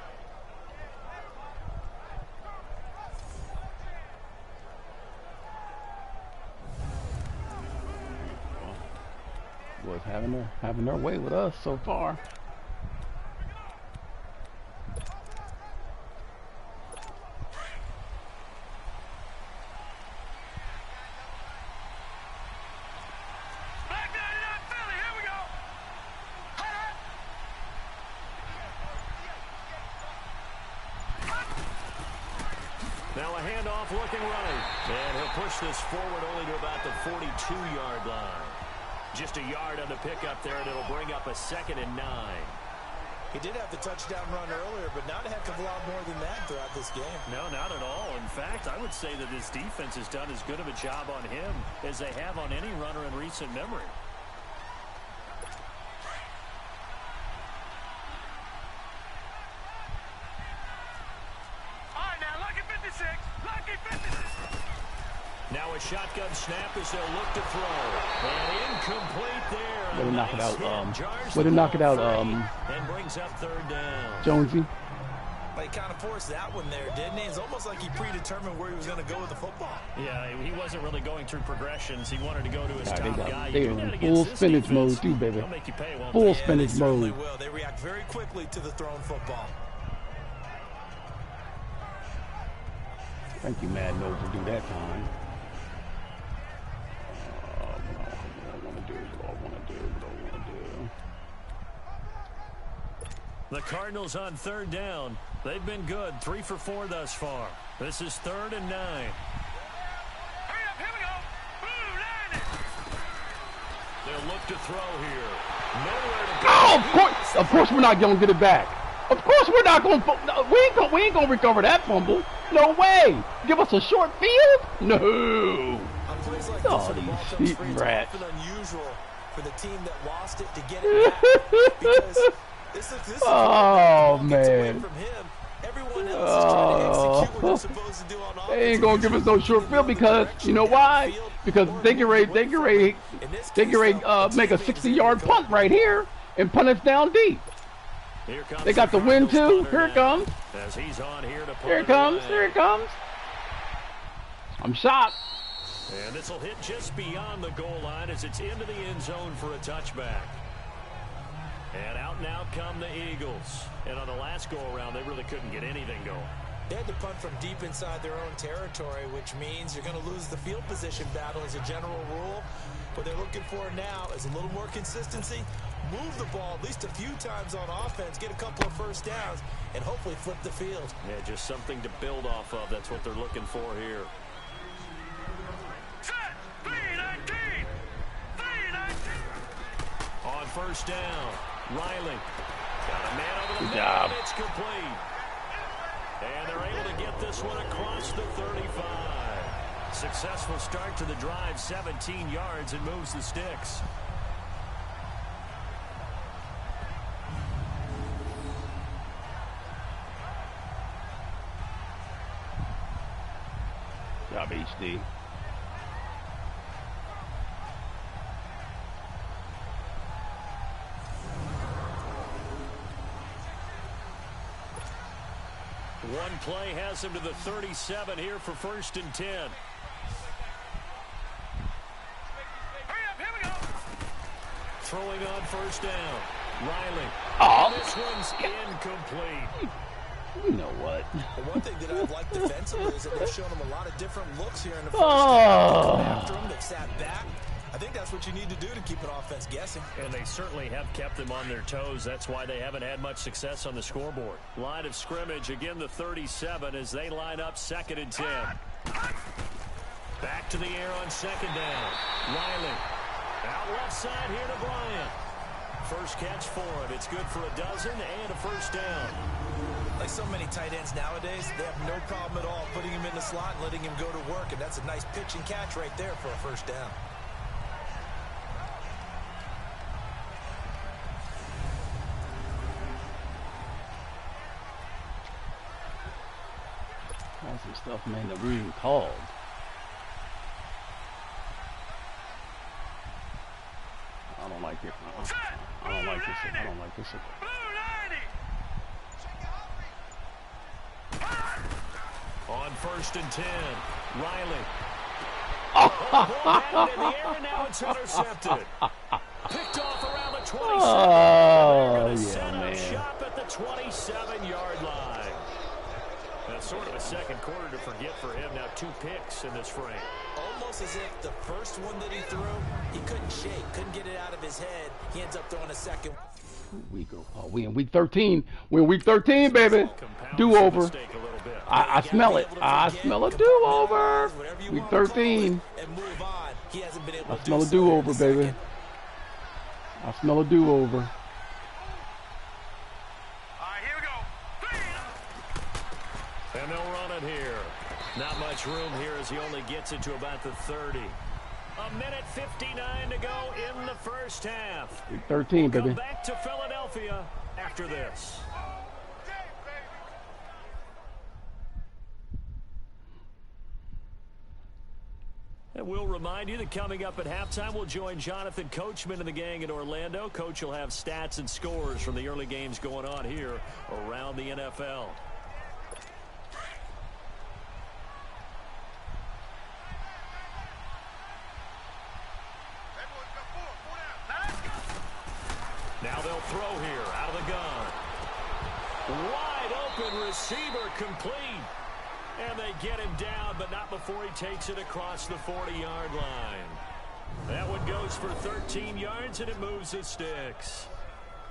Was having their way with us so far. Black 99 Philly, here we go. Now a handoff looking right. And he'll push this forward only to about the 42-yard line. Just a yard on the pickup there, and it'll bring up a 2nd and 9. He did have the touchdown run earlier, but not a heck of a lot more than that throughout this game. No, not at all. In fact, I would say that this defense has done as good of a job on him as they have on any runner in recent memory. All right, now, lucky 56. Lucky 56. Now a shotgun snap as they'll look to throw. And incomplete there. Way to knock it out, way to knock it out, and brings up 3rd down. Jonesy. Well, he kind of forced that one there, didn't he? It's almost like he predetermined where he was going to go with the football. Yeah, he wasn't really going through progressions. He wanted to go to his top guy. They are in full spinach mode too, baby. They'll make you pay, won't Full they? spinach They certainly mode. will. They react very quickly to the thrown football. Thank you, Mad Nose, to do that time. The Cardinals on 3rd down. They've been good, 3 for 4 thus far. This is 3rd and 9. Hurry up, here we go. Blue line. They'll look to throw here. Nowhere to go. Oh, of course we're not gonna get it back. Of course we're not gonna. We ain't gonna recover that fumble. No way. Give us a short field? No. On plays like Oh, this, when the these ball comes cheap free, it's rats. often unusual for the team that lost it to get it back. Because this is Oh, the ball gets away man. from him. Everyone else is trying to execute what they're supposed to do on offense. They ain't gonna give us no short field because you know why? Because they get ready make a 60-yard punt right here and punt us down deep. Here comes They got the win too. punter Here it now, comes. as he's on here to Here it punt comes. away. Here it comes. I'm shocked. And this will hit just beyond the goal line as it's into the end zone for a touchback. And out come the Eagles. And on the last go-around, they really couldn't get anything going. They had to punt from deep inside their own territory, which means you're going to lose the field position battle as a general rule. What they're looking for now is a little more consistency, move the ball at least a few times on offense, get a couple of first downs, and hopefully flip the field. Yeah, just something to build off of. That's what they're looking for here. Set. 319. 319. On first down, Riley. Got a man over the Good middle, job. and it's complete. And they're able to get this one across the 35. Successful start to the drive, 17 yards, and moves the sticks. Job HD. One play has him to the 37 here for 1st and 10. Hurry up, here we go. Throwing on first down, Riley. Oh. This one's incomplete. You know what? The one thing that I've liked defensively is that they've shown him a lot of different looks here in the first half. They've come after him. They've sat back. I think that's what you need to do to keep an offense guessing. And they certainly have kept them on their toes. That's why they haven't had much success on the scoreboard. Line of scrimmage, again the 37 as they line up 2nd and 10. Back to the air on 2nd down. Riley. Out left side here to Bryant. First catch for him. It's good for a dozen and a first down. Like so many tight ends nowadays, they have no problem at all putting him in the slot and letting him go to work. And that's a nice pitch and catch right there for a first down. That's some stuff, man, that we even called. I don't like it. I don't like this. I don't like this. On 1st and 10, Riley. Oh, in the air, and now it's intercepted. Picked off around the 27. Oh, yeah, set up man. shop at the 27-yard line. That's sort of a second quarter to forget for him. Now 2 picks in this frame. Almost as if the first one that he threw, he couldn't shake, couldn't get it out of his head. He ends up throwing a second. We in week 13. We're in week 13, baby. Do-over. I smell it. I smell a do-over. Week 13. I smell a do-over, baby. I smell a do-over. All right, here we go. And they'll run it here. Not much room here as he only gets it to about the 30. A minute 59 to go in the first half. Week 13, baby. Come back to Philadelphia after this. And we'll remind you that coming up at halftime, we'll join Jonathan Coachman and the gang in Orlando. Coach will have stats and scores from the early games going on here around the NFL. Now they'll throw here out of the gun. Wide open receiver complete. And they get him down, but not before he takes it across the 40-yard line. That one goes for 13 yards, and it moves the sticks.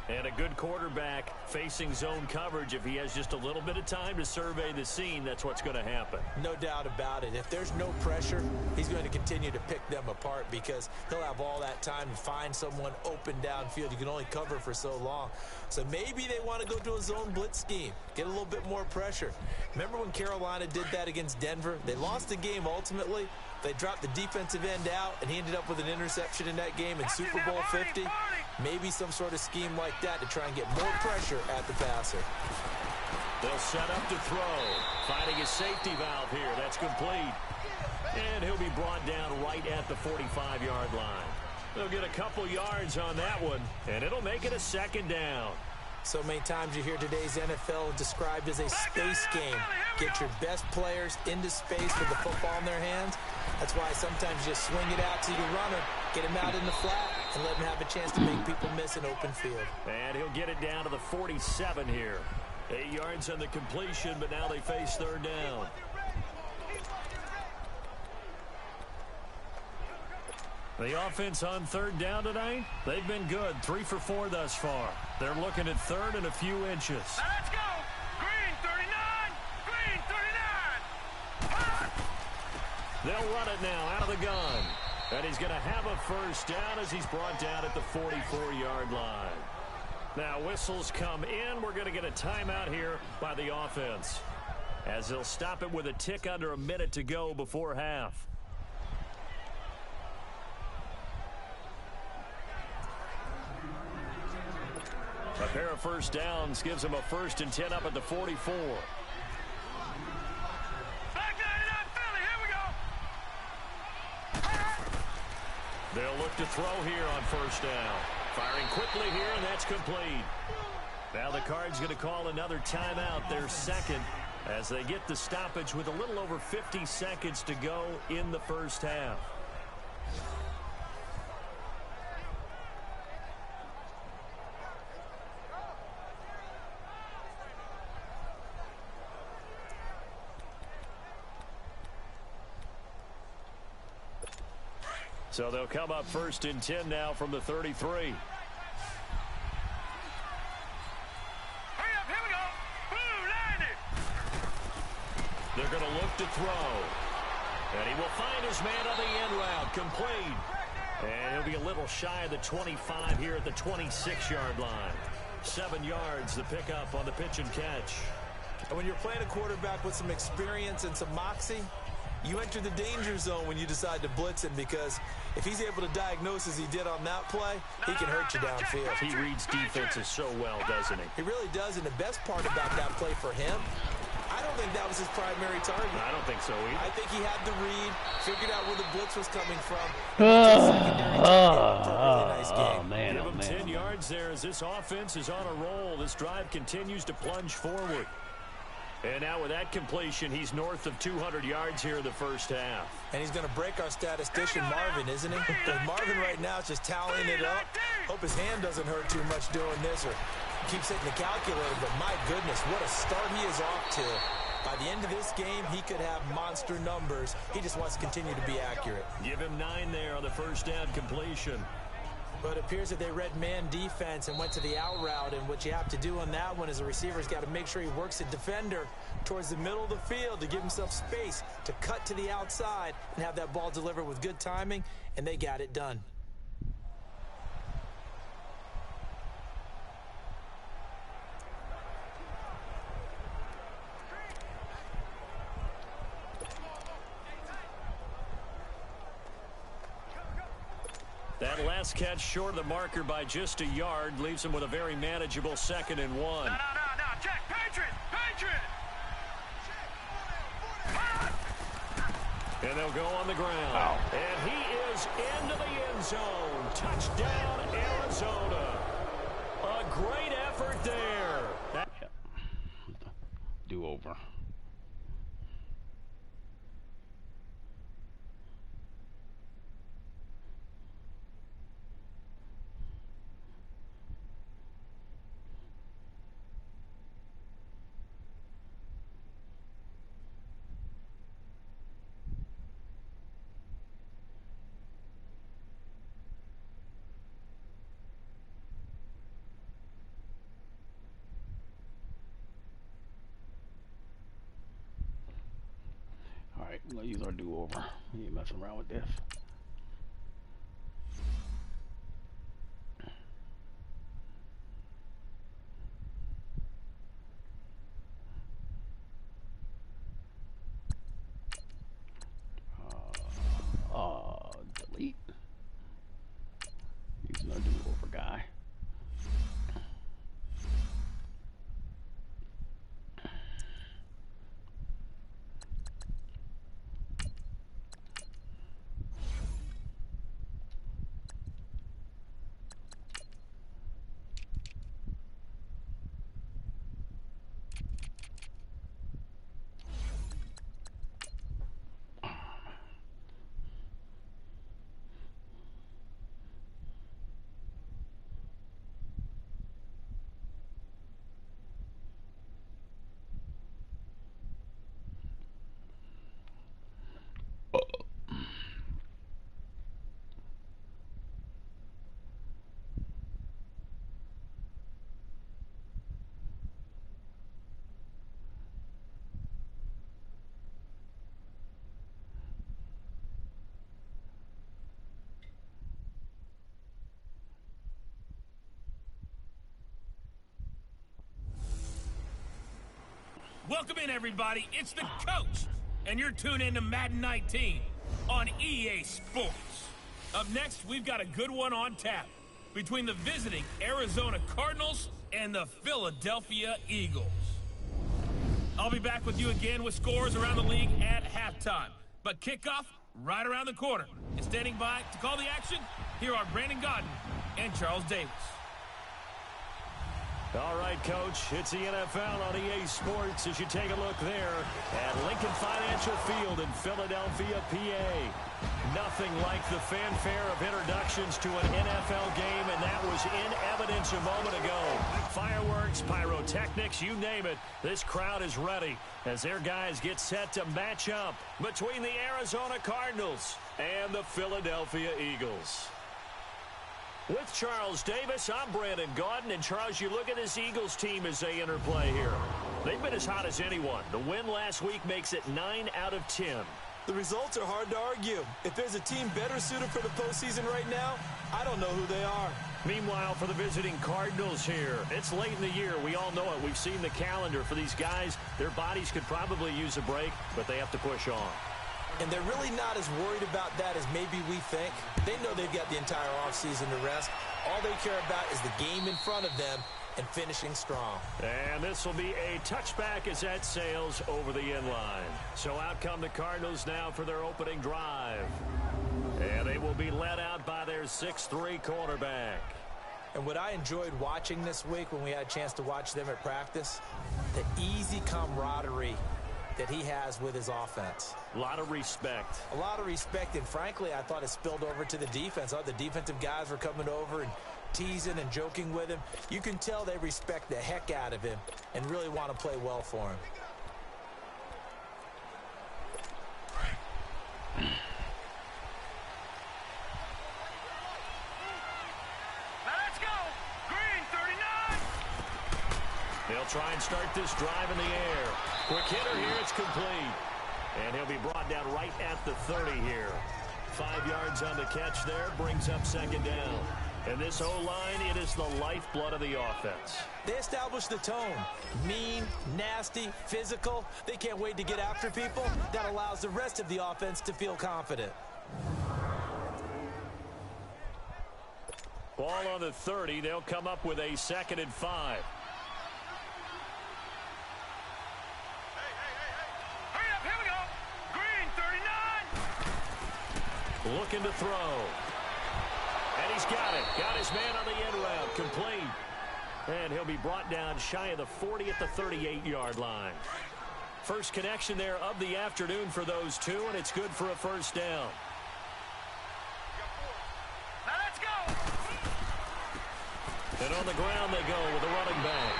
And a good quarterback facing zone coverage. If he has just a little bit of time to survey the scene, that's what's going to happen. No doubt about it. If there's no pressure, he's going to continue to pick them apart because he'll have all that time to find someone open downfield. You can only cover for so long. So maybe they want to go to a zone blitz scheme, get a little bit more pressure. Remember when Carolina did that against Denver? They lost the game ultimately. They dropped the defensive end out, and he ended up with an interception in that game in Super Bowl 50. Maybe some sort of scheme like that to try and get more pressure at the passer. They'll set up to throw. Finding his safety valve here. That's complete. And he'll be brought down right at the 45-yard line. They'll get a couple yards on that one, and it'll make it a second down. So many times you hear today's NFL described as a space game. Get your best players into space with the football in their hands. That's why sometimes you just swing it out to your runner, get him out in the flat, and let him have a chance to make people miss an open field. And he'll get it down to the 47 here. 8 yards on the completion, but now they face third down. The offense on third down tonight, they've been good. 3 for 4 thus far. They're looking at third and a few inches. Now let's go. Green 39. Green 39. They'll run it now out of the gun. And he's going to have a first down as he's brought down at the 44-yard line. Now whistles come in. We're going to get a timeout here by the offense, as they'll stop it with a tick under a minute to go before half. A pair of first downs gives him a 1st and 10 up at the 44. They'll look to throw here on first down. Firing quickly here, and that's complete. Now the Cards going to call another timeout, their second, as they get the stoppage with a little over 50 seconds to go in the first half. So they'll come up 1st and 10 now from the 33. Hurry up, here we go. Boom, landed. They're going to look to throw. And he will find his man on the end route, complete. And he'll be a little shy of the 25 here at the 26-yard line. 7 yards, the pickup on the pitch and catch. And when you're playing a quarterback with some experience and some moxie, you enter the danger zone when you decide to blitz him, because if he's able to diagnose as he did on that play, he can hurt you downfield. He reads defenses so well, doesn't he? He really does, and the best part about that play for him, I don't think that was his primary target. I don't think so either. I think he had the read, figured out where the blitz was coming from. Man, Give him 10 yards there as this offense is on a roll. This drive continues to plunge forward. And now with that completion, he's north of 200 yards here in the first half. And he's going to break our statistician Marvin, isn't he? Because Marvin right now is just tallying it up. Hope his hand doesn't hurt too much doing this, or keeps hitting the calculator. But my goodness, what a start he is off to. By the end of this game, he could have monster numbers. He just wants to continue to be accurate. Give him 9 there on the first down completion. But it appears that they read man defense and went to the out route, and what you have to do on that one is a receiver's got to make sure he works a defender towards the middle of the field to give himself space to cut to the outside and have that ball delivered with good timing, and they got it done. That last catch short of the marker by just a yard leaves him with a very manageable 2nd and 1. No, check, Patriot. And they'll go on the ground. Wow. And he is into the end zone. Touchdown, Arizona. A great effort there. Do-over. Alright, we're going to use our do-over. We ain't messing around with this. Delete. Using our do-over guy. Welcome in, everybody. It's the coach, and you're tuned in to Madden 19 on EA Sports. Up next, we've got a good one on tap between the visiting Arizona Cardinals and the Philadelphia Eagles. I'll be back with you again with scores around the league at halftime. But kickoff right around the corner. And standing by to call the action, here are Brandon Gaudin and Charles Davis. All right, Coach, it's the NFL on EA Sports as you take a look there at Lincoln Financial Field in Philadelphia, PA. Nothing like the fanfare of introductions to an NFL game, and that was in evidence a moment ago. Fireworks, pyrotechnics, you name it, this crowd is ready as their guys get set to match up between the Arizona Cardinals and the Philadelphia Eagles. With Charles Davis, I'm Brandon Gaudin. And, Charles, you look at this Eagles team as they interplay here. They've been as hot as anyone. The win last week makes it 9 out of 10. The results are hard to argue. If there's a team better suited for the postseason right now, I don't know who they are. Meanwhile, for the visiting Cardinals here, it's late in the year. We all know it. We've seen the calendar for these guys. Their bodies could probably use a break, but they have to push on. And they're really not as worried about that as maybe we think. They know they've got the entire offseason to rest. All they care about is the game in front of them and finishing strong. And this will be a touchback as that sails over the end line. So out come the Cardinals now for their opening drive. And they will be led out by their 6'3" quarterback. And what I enjoyed watching this week when we had a chance to watch them at practice, the easy camaraderie that he has with his offense. A lot of respect. A lot of respect, and frankly, I thought it spilled over to the defense. The defensive guys were coming over and teasing and joking with him. You can tell they respect the heck out of him and really want to play well for him. Now let's go. Green 39. They'll try and start this drive in the air. Quick hitter here, it's complete. And he'll be brought down right at the 30 here. 5 yards on the catch there, brings up second down. And this O-line, it is the lifeblood of the offense. They established the tone. Mean, nasty, physical. They can't wait to get after people. That allows the rest of the offense to feel confident. Ball on the 30. They'll come up with a 2nd and 5. Hurry up, here we go. Green 39. Looking to throw. And he's got it. Got his man on the end route. Complete. And he'll be brought down shy of the 40 at the 38-yard line. First connection there of the afternoon for those two, and it's good for a first down. Now let's go. And on the ground they go with the running back.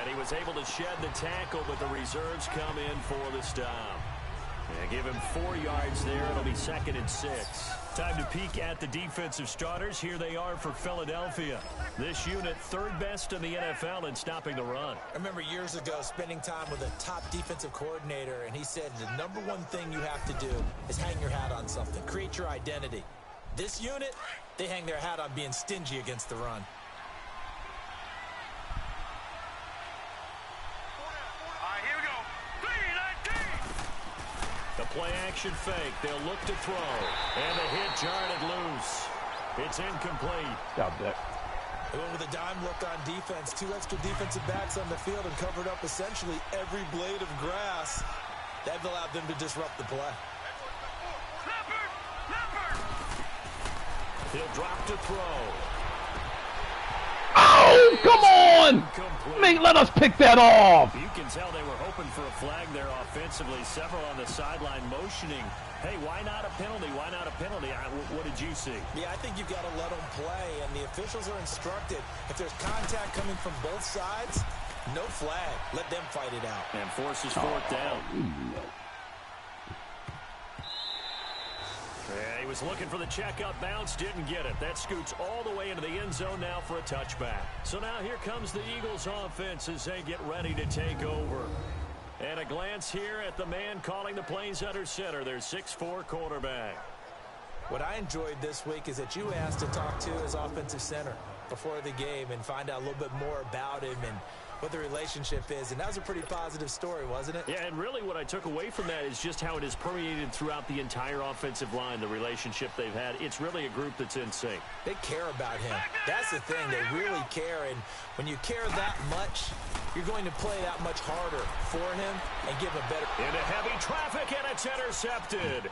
And he was able to shed the tackle, but the reserves come in for the stop. And give him 4 yards there. It'll be 2nd and 6. Time to peek at the defensive starters. Here they are for Philadelphia. This unit, 3rd best in the NFL in stopping the run. I remember years ago spending time with a top defensive coordinator, and he said the number one thing you have to do is hang your hat on something. Create your identity. This unit, they hang their hat on being stingy against the run. All right, here we go. 3-19. The play-action fake. They'll look to throw. And the hit jarred it loose. It's incomplete. Stop that. They went with a dime look on defense. 2 extra defensive backs on the field and covered up essentially every blade of grass. That allowed them to disrupt the play. Leopard. Leopard. He'll drop to throw. Oh, come on! Complete. Mate, let us pick that off. You can tell they were hoping for a flag there offensively. Several on the sideline motioning. Hey, why not a penalty? Why not a penalty? What did you see? Yeah, I think you've got to let them play, and the officials are instructed. If there's contact coming from both sides, no flag. Let them fight it out. And forces 4th down. Yeah, he was looking for the checkout bounce, didn't get it. That scoots all the way into the end zone now for a touchback. So now here comes the Eagles offense as they get ready to take over. And a glance here at the man calling the plays under center, their 6'4" quarterback. What I enjoyed this week is that you asked to talk to his offensive center before the game and find out a little bit more about him and what the relationship is. And that was a pretty positive story, wasn't it? Yeah, and really what I took away from that is just how it has permeated throughout the entire offensive line, the relationship they've had. It's really a group that's in sync. They care about him. That's the thing. They really care. And when you care that much, you're going to play that much harder for him and give him a better. Into heavy traffic, and it's intercepted.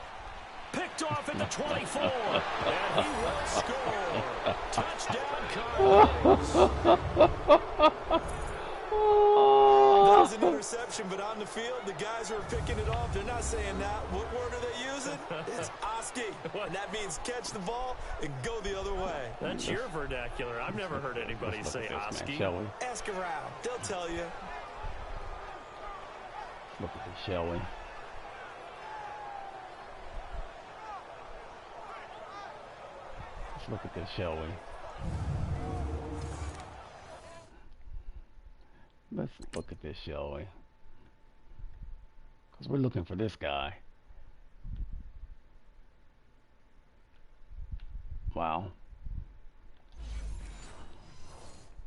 Picked off at the 24. And he will score. Touchdown, Cardinals. That was an interception, but on the field, the guys who are picking it off, they're not saying that. What word are they using? It's Oski. And that means catch the ball and go the other way. That's your vernacular. I've never heard anybody say Oski. Ask around. They'll tell you. Look at this, shall we? Let's look at this, shall we? Let's look at this, shall we? Because we're looking for this guy. Wow.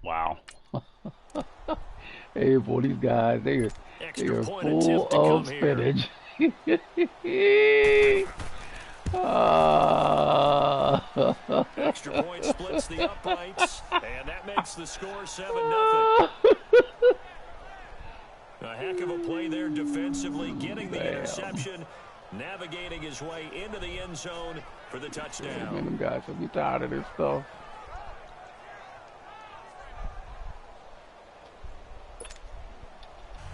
Wow. Hey, boy, these guys, they are full of spinach. Extra point splits the uprights, and that makes the score 7-0. A heck of a play there defensively, getting the interception, navigating his way into the end zone for the touchdown. Man, them guys will be tired of this stuff.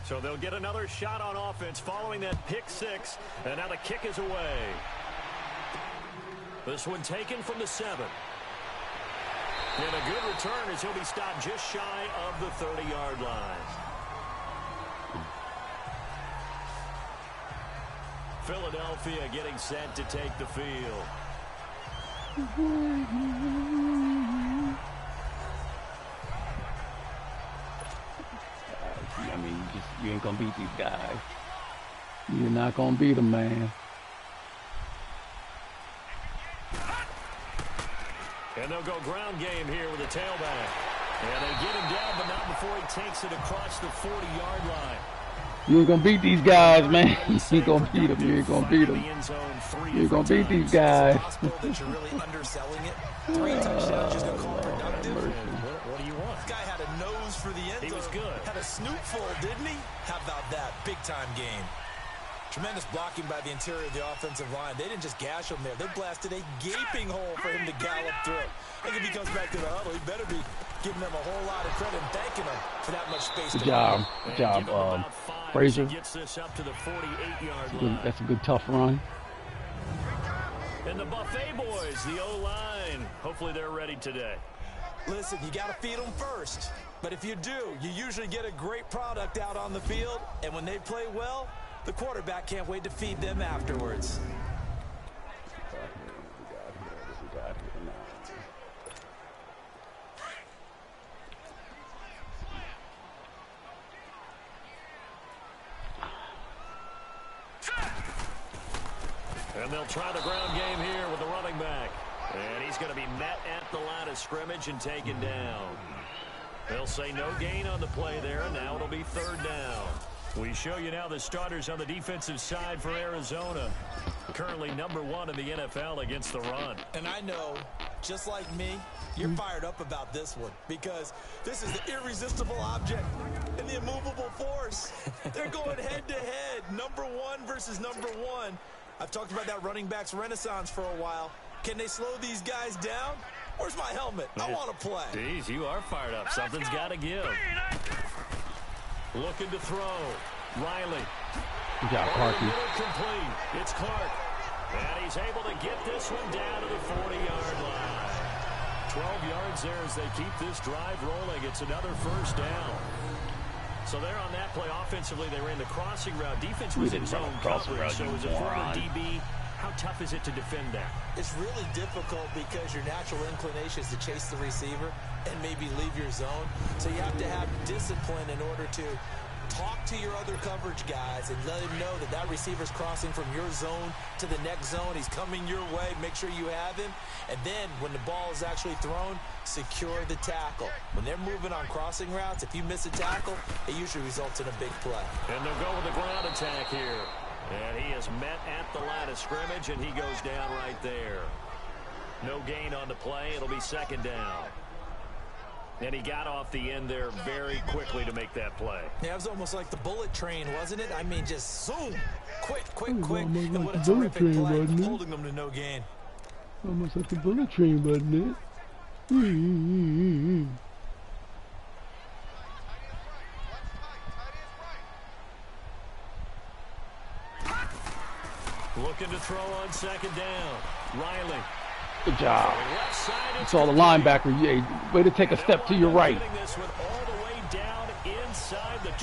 So they'll get another shot on offense following that pick six, and now the kick is away. This one taken from the 7. And a good return as he'll be stopped just shy of the 30-yard line. Philadelphia getting set to take the field. I mean, you ain't gonna beat these guys. You're not gonna beat them, man. And they'll go ground game here with a tailback. And they get him down, but not before he takes it across the 40-yard line. You ain't gonna beat these guys, man. You ain't gonna beat them. You ain't gonna beat them. You ain't gonna beat these guys. That you're really underselling it. 3 touchdowns just gonna call it productive. What do you want? This guy had a nose for the end zone. He was good. Had a snootful, didn't he? How about that? Big-time game. Tremendous blocking by the interior of the offensive line. They didn't just gash him there. They blasted a gaping hole for him to gallop through. I think if he comes back to the huddle, he better be giving them a whole lot of credit and thanking them for that much space. Good job. Good job, Frazier. Gets this up to the 48-yard line. That's a good tough run. And the Buffet boys, the O-line. Hopefully they're ready today. Listen, you got to feed them first. But if you do, you usually get a great product out on the field. And when they play well, the quarterback can't wait to feed them afterwards. And they'll try the ground game here with the running back. And he's going to be met at the line of scrimmage and taken down. They'll say no gain on the play there, and now it'll be 3rd down. We show you now the starters on the defensive side for Arizona. Currently #1 in the NFL against the run. And I know, just like me, you're fired up about this one because this is the irresistible object and the immovable force. They're going head-to-head, #1 versus #1. I've talked about that running backs renaissance for a while. Can they slow these guys down? Where's my helmet? I want to play. Jeez, you are fired up. Something's got to give. Looking to throw. Riley. Good job, Parky. Complete. It's Clark. And he's able to get this one down to the 40-yard line. 12 yards there as they keep this drive rolling. It's another 1st down. So there on that play, offensively, they ran the crossing route. Defense was in zone coverage. So as a former DB, how tough is it to defend that? It's really difficult because your natural inclination is to chase the receiver and maybe leave your zone. So you have to have discipline in order to talk to your other coverage guys and let him know that that receiver's crossing from your zone to the next zone. He's coming your way. Make sure you have him. And then when the ball is actually thrown, secure the tackle. When they're moving on crossing routes, if you miss a tackle, it usually results in a big play. And they'll go with the ground attack here. And he is met at the line of scrimmage, and he goes down right there. No gain on the play. It'll be 2nd down. And he got off the end there very quickly to make that play. Yeah, it was almost like the bullet train, wasn't it? I mean, just zoom, quick. Quick, almost and like what a the bullet terrific train, play, wasn't it? holding them to no gain. Almost like the bullet train, wasn't it? Looking to throw on second down. Riley. Good job. You saw the linebacker. Way to take a step to your right.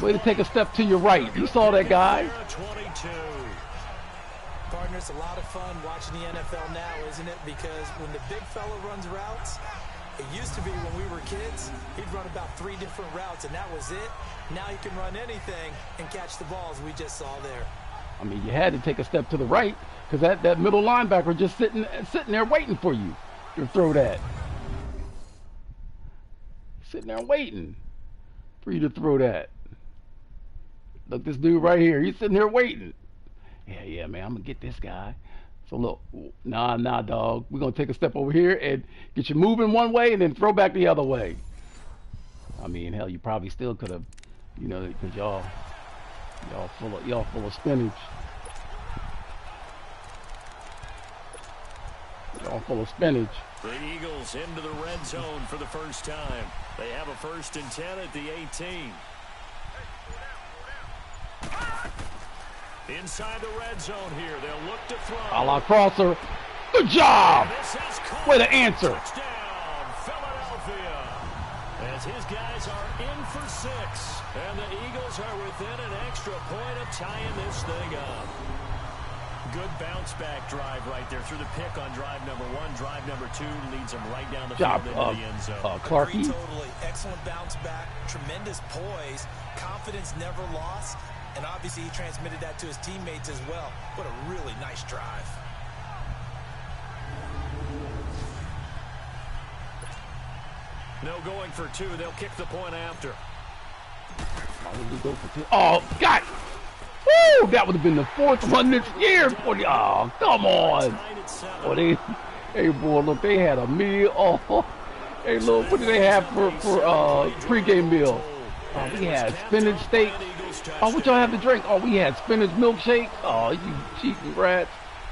Way to take a step to your right. You saw that guy. Partner, it's a lot of fun watching the NFL now, isn't it? Because when the big fella runs routes, it used to be when we were kids, he'd run about 3 different routes, and that was it. Now he can run anything and catch the balls we just saw there. I mean, you had to take a step to the right because that middle linebacker just sitting there waiting for you to throw that. Sitting there waiting for you to throw that. Look, this dude right here, he's sitting here waiting. Yeah, man, I'm gonna get this guy. So look, nah, dog. We're gonna take a step over here and get you moving one way and then throw back the other way. I mean, hell, you probably still could have, you know, because y'all full of spinach. Y'all full of spinach. The Eagles into the red zone for the first time. They have a 1st and 10 at the 18. Inside the red zone here, they'll look to throw. A la crosser. Good job. Way to answer. Touchdown, Philadelphia. As his guys are in for 6. And the Eagles are within an extra point of tying this thing up. Good bounce back drive right there through the pick on drive number 1. Drive number 2 leads them right down the field into the end zone. Clarky. Totally. Excellent bounce back. Tremendous poise. Confidence never lost. And obviously he transmitted that to his teammates as well. What a really nice drive. No going for 2. They'll kick the point after. Oh, God. Woo! That would have been the 4th one this year. Oh, come on. Oh, hey, boy, look, they had a meal. Oh, hey, look, what do they have for pregame meal? Oh, we had spinach steak. Oh, what y'all have to drink? Oh, we had spinach milkshake. Oh, you cheating rats.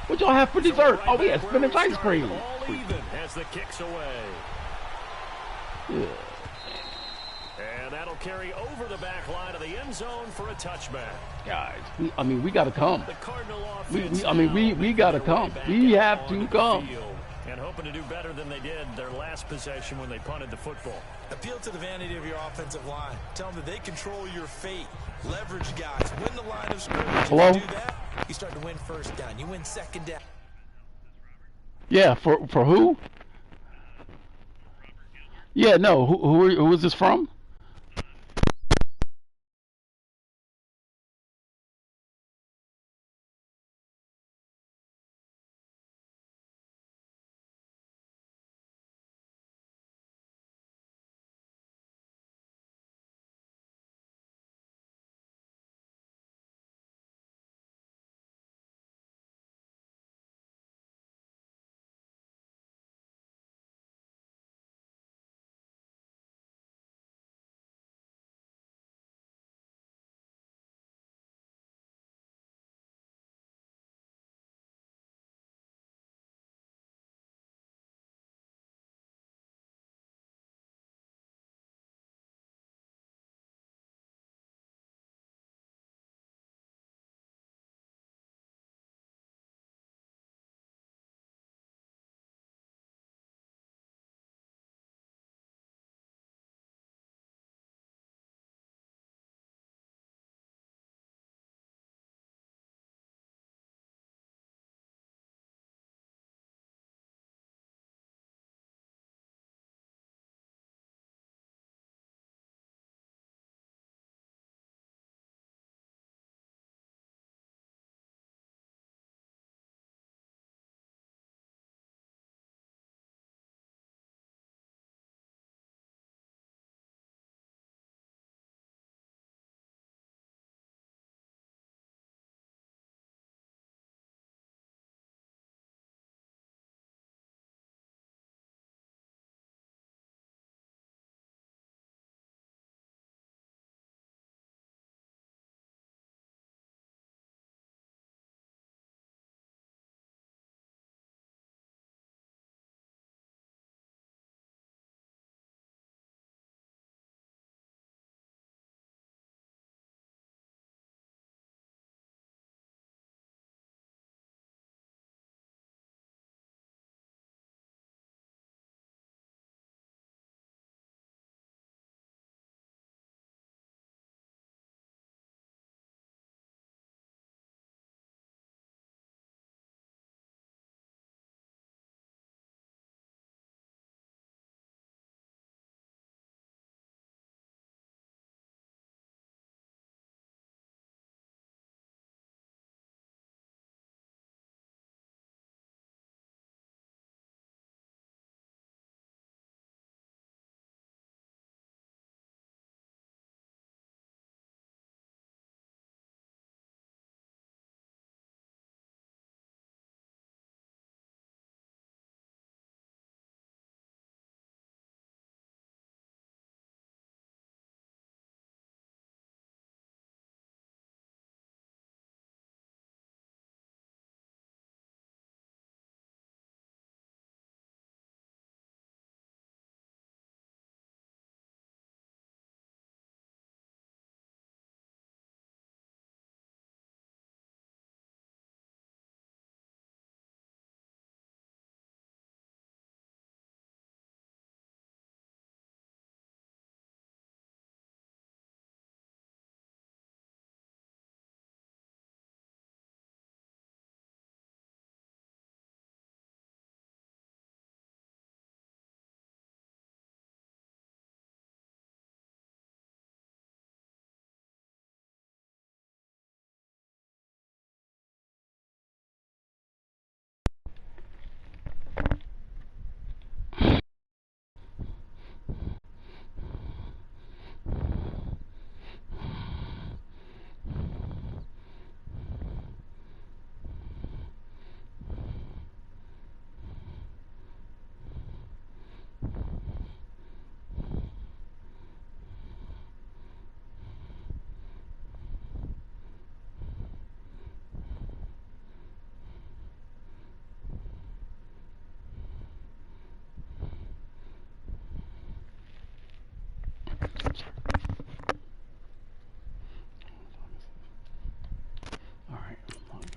What y'all have for dessert? Oh, we had spinach ice cream. All even as the kicks away. Yeah. And that'll carry over the back line of the end zone for a touchback. Guys, we got to come. The Cardinal We got to come. We have to come. And hoping to do better than they did their last possession when they punted the football. Appeal to the vanity of your offensive line. Tell them that they control your fate. Leverage guys. Win the line of scrimmage. Hello? If you do that, you start to win 1st down. You win 2nd down. Yeah, for who? Yeah, no. Who is this from?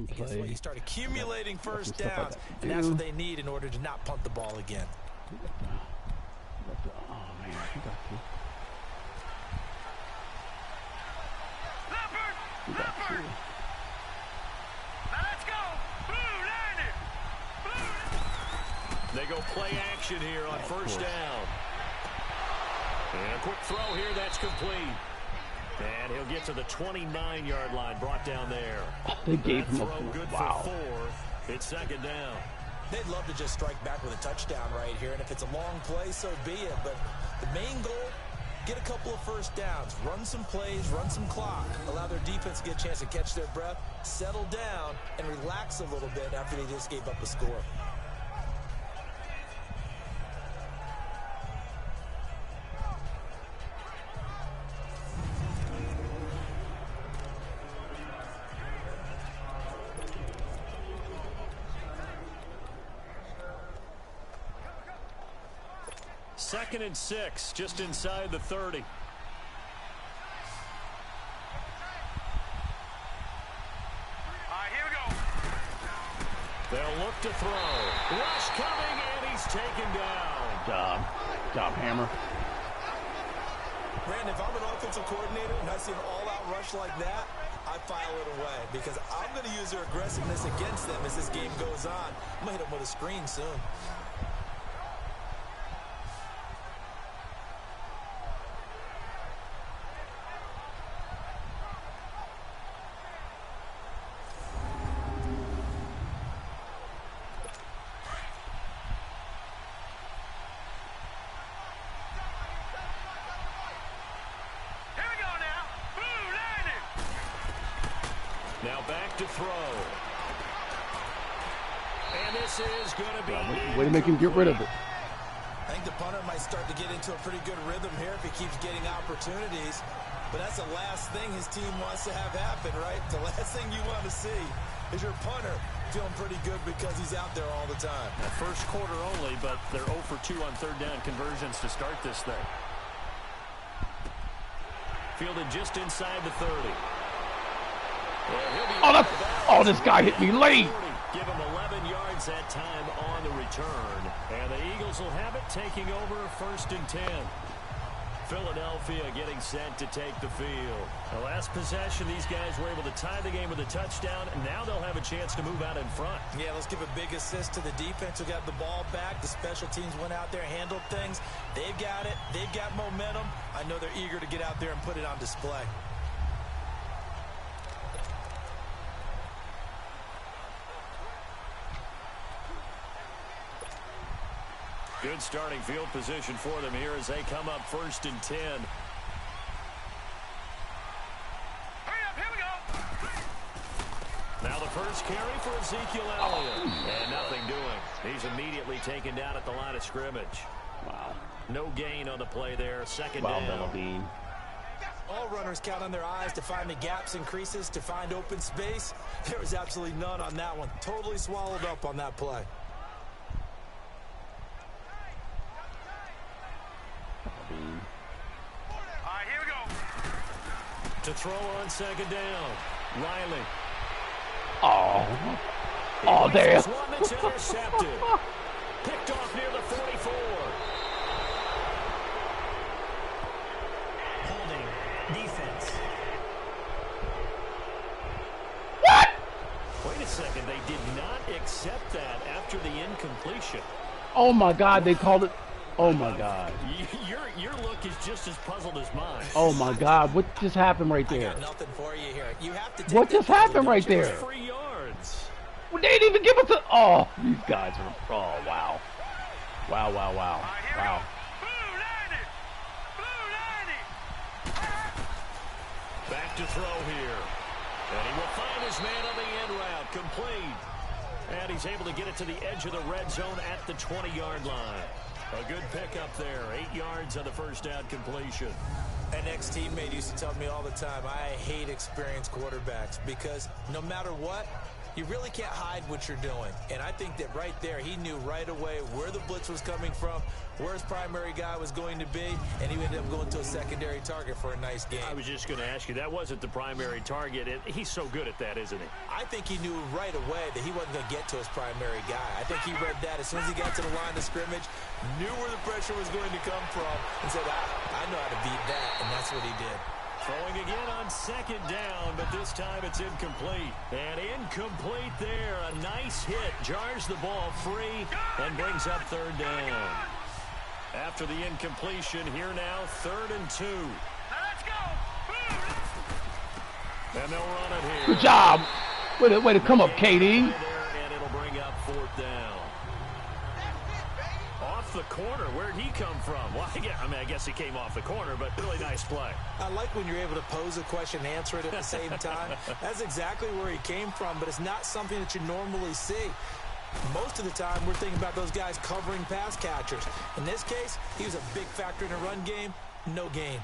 some And guess what? play. You start accumulating first stuff I downs, got to and that's do. what they need in order to not punt the ball again. Oh, man, he got to. Leopard! He got to. Leopard! Now let's go! Blue, line it! Blue! They go play action here on first down. And a quick throw here, that's complete. And he'll get to the 29-yard line, brought down there. Oh, they gave him a throw good wow. for 4. It's second down. They'd love to just strike back with a touchdown right here, and if it's a long play, so be it. But the main goal, get a couple of first downs, run some plays, run some clock, allow their defense to get a chance to catch their breath, settle down, and relax a little bit after they just gave up a score. Second and 6, just inside the 30. All right, here we go. They'll look to throw. Rush coming, and he's taken down. Good job, Hammer. Brandon, if I'm an offensive coordinator and I see an all-out rush like that, I file it away because I'm going to use their aggressiveness against them as this game goes on. I'm going to hit them with a screen soon. Here we go now. Blue, line it! Now back to throw. And this is going to be... Way to make him get rid of it. I think the punter might start to get into a pretty good rhythm here if he keeps getting opportunities. But that's the last thing his team wants to have happen, right? The last thing you want to see is your punter feeling pretty good because he's out there all the time. First quarter only, but they're 0 for 2 on third down conversions to start this thing. Fielded just inside the 30. Well, Oh, this guy hit me late. Give him 11 yards that time on the return. And the Eagles will have it, taking over first and 10. Philadelphia getting set to take the field. The last possession, these guys were able to tie the game with a touchdown, and now they'll have a chance to move out in front. Yeah, let's give a big assist to the defense who got the ball back. The special teams went out there, handled things. They've got it. They've got momentum. I know they're eager to get out there and put it on display. Good starting field position for them here as they come up first and 10. Hurry up, here we go. Now the first carry for Ezekiel Elliott. And nothing doing. He's immediately taken down at the line of scrimmage. Wow. No gain on the play there. Second Wow, down. Bean. All runners count on their eyes to find the gaps and creases, to find open space. There was absolutely none on that one. Totally swallowed up on that play. All right, here we go. To throw on second down. Riley. Oh. Oh, damn. One that's intercepted. Picked off near the 44. Holding. Defense. What? Wait a second. They did not accept that after the incompletion. Oh, my God. They called it. Oh, my God. Your look is just as puzzled as mine. Oh, my God. What just happened right I there? got nothing for you here. You have to take What that just penalty, happened don't right you? there? 3 yards. Well, they didn't even give us a... Oh, these guys are... Oh, wow. Wow, wow, wow. All right, here we Wow. go. Blue, line it! Blue, line it! Back to throw here. And he will find his man on the end route. Complete. And he's able to get it to the edge of the red zone at the 20-yard line. A good pickup there. 8 yards on the first down completion. An ex-teammate used to tell me all the time, I hate experienced quarterbacks because no matter what, you really can't hide what you're doing. And I think that right there, he knew right away where the blitz was coming from, where his primary guy was going to be, and he ended up going to a secondary target for a nice game. I was just going to ask you, that wasn't the primary target. He's so good at that, isn't he? I think he knew right away that he wasn't going to get to his primary guy. I think he read that as soon as he got to the line of scrimmage, knew where the pressure was going to come from, and said, I know how to beat that, and that's what he did. Throwing again on second down, but this time it's incomplete. And incomplete there. A nice hit. Jars the ball free and brings up third down. After the incompletion, here now, 3rd and 2. Now let's go. And they'll run it here. Good job. Way to come up, KD. And it'll bring up 4th down. Off the corner, where'd he come from? Well, I guess he came off the corner, but really nice play. I like when you're able to pose a question and answer it at the same time. That's exactly where he came from, but it's not something that you normally see. Most of the time, we're thinking about those guys covering pass catchers. In this case, he was a big factor in a run game, no gain.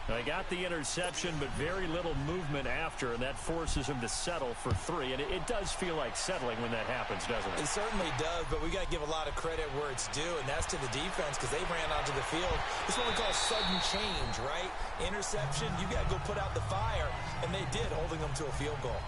They got the interception, but very little movement after, and that forces him to settle for 3. And it does feel like settling when that happens, doesn't it? It certainly does, but we got to give a lot of credit where it's due, and that's to the defense because they ran onto the field. It's what we call sudden change, right? Interception, you got to go put out the fire, and they did, holding them to a field goal.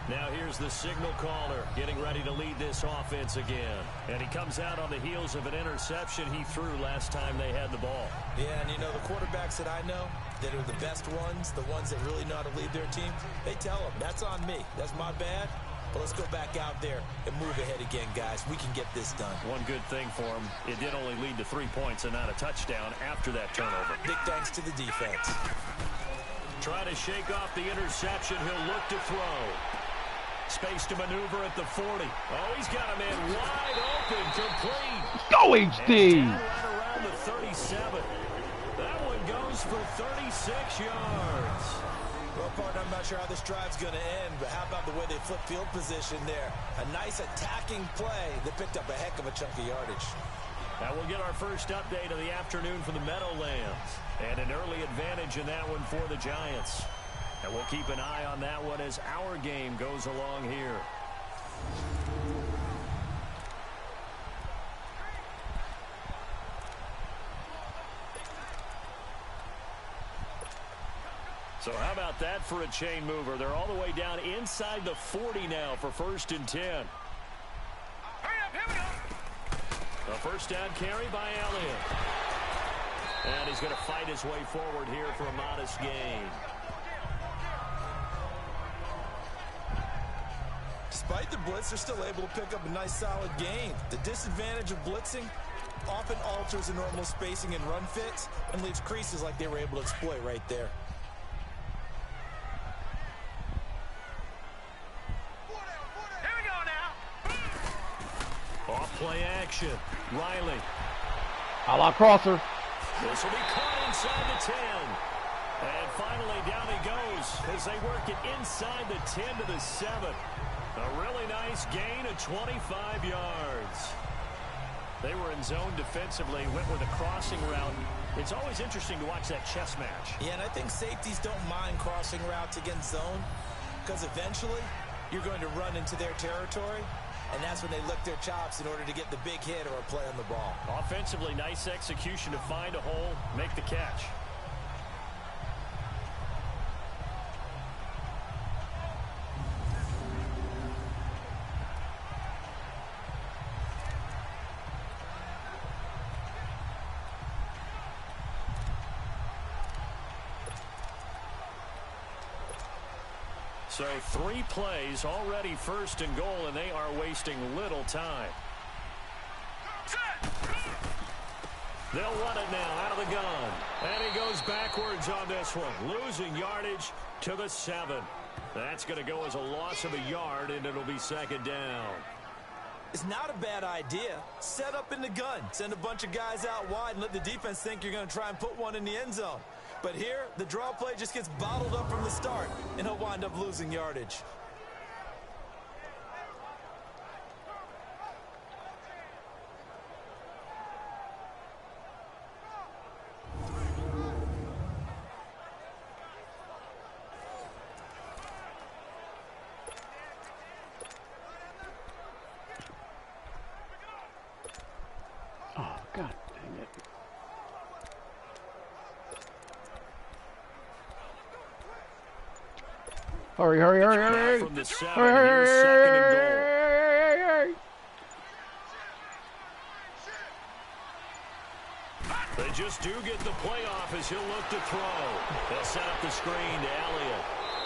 Now here's the signal caller getting ready to lead this offense again. And he comes out on the heels of an interception he threw last time they had the ball. Yeah, and you know, the quarterbacks that I know that are the best ones, the ones that really know how to lead their team, they tell them, that's on me. That's my bad. But let's go back out there and move ahead again, guys. We can get this done. One good thing for him, it did only lead to 3 points and not a touchdown after that turnover. Big thanks to the defense. Try to shake off the interception. He'll look to throw. Space to maneuver at the 40. Oh, he's got a man wide open, complete. Go, HD. And right around the 37. That one goes for 36 yards. Well, partner, I'm not sure how this drive's going to end, but how about the way they flip field position there? A nice attacking play that picked up a heck of a chunk of yardage. Now we'll get our first update of the afternoon for the Meadowlands. And an early advantage in that one for the Giants. And we'll keep an eye on that one as our game goes along here. So how about that for a chain mover? They're all the way down inside the 40 now for 1st and 10. Hurry up, here we go. A first down carry by Elliott. And he's going to fight his way forward here for a modest gain. Despite the blitz, they're still able to pick up a nice solid gain. The disadvantage of blitzing often alters the normal spacing and run fits and leaves creases like they were able to exploit right there. Here we go now. Off play action. Riley. A la crosser. This will be caught inside the 10. And finally down he goes as they work it inside the 10 to the 7. A really nice gain of 25 yards. They were in zone defensively, went with a crossing route. It's always interesting to watch that chess match. Yeah, and I think safeties don't mind crossing routes against zone because eventually you're going to run into their territory, and that's when they lick their chops in order to get the big hit or a play on the ball. Offensively, nice execution to find a hole, make the catch. So 3 plays, already 1st and goal, and they are wasting little time. They'll run it now out of the gun. And he goes backwards on this one, losing yardage to the 7. That's going to go as a loss of a yard, and it'll be 2nd down. It's not a bad idea. Set up in the gun. Send a bunch of guys out wide and let the defense think you're going to try and put one in the end zone. But here, the draw play just gets bottled up from the start, and he'll wind up losing yardage. Hurry, hurry, hurry, hurry. From the 7, Hurry, hurry, here's second and goal. hurry. They just do get the playoff as he'll look to throw. They'll set up the screen to Elliott.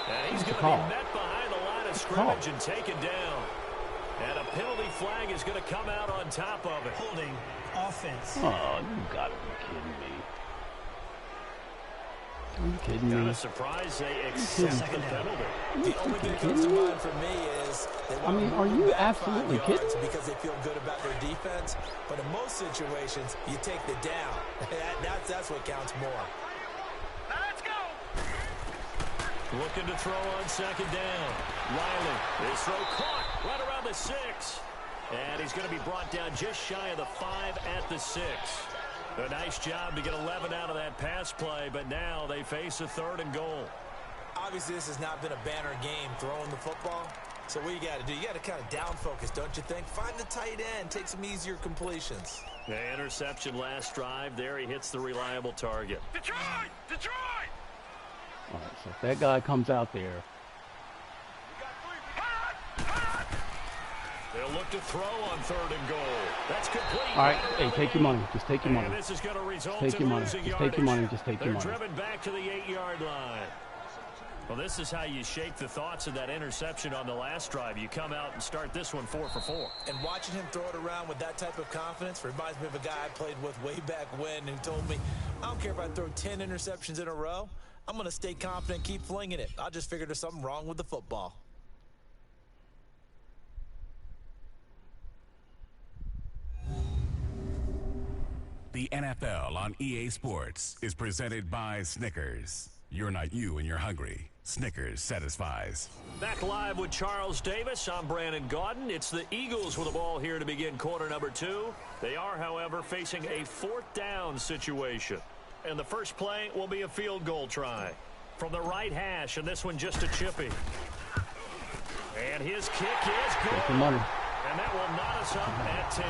And he's going to be met behind the line of scrimmage and taken down. And a penalty flag is going to come out on top of it. Holding offense. Oh, you gotta be kidding me. Are you kidding Kind me? of surprised they accept the penalty. The only thing that comes to mind for me is they want to are move you back absolutely 5 kidding yards me? because they feel good about their defense. But in most situations, you take the down. That's what counts more. Now let's go. Looking to throw on second down. Riley, his throw caught right around the 6. And he's going to be brought down just shy of the 5 at the 6. A nice job to get 11 out of that pass play, but now they face a 3rd and goal. Obviously, this has not been a banner game throwing the football. So what you got to do, you got to kind of down focus, don't you think? Find the tight end, take some easier completions. The interception last drive. There he hits the reliable target. Detroit! Detroit! All right, so if that guy comes out there, They'll look to throw on 3rd and goal. That's complete. all right, hey, take your money. Just take your money. And this is going to result Take in your money. losing Just take your yardage. money. Just take your They're money. driven back to the 8-yard line. Well, this is how you shake the thoughts of that interception on the last drive. You come out and start this one 4 for 4. And watching him throw it around with that type of confidence reminds me of a guy I played with way back when who told me, I don't care if I throw 10 interceptions in a row. I'm going to stay confident, keep flinging it. I just figured there's something wrong with the football. The NFL on EA Sports is presented by Snickers. You're not you and you're hungry. Snickers satisfies. Back live with Charles Davis. I'm Brandon Gaudin. It's the Eagles with the ball here to begin quarter number 2. They are, however, facing a 4th down situation. And the first play will be a field goal try. From the right hash, and this one just a chippy. And his kick is good. take your money. And that will knot us up at 10.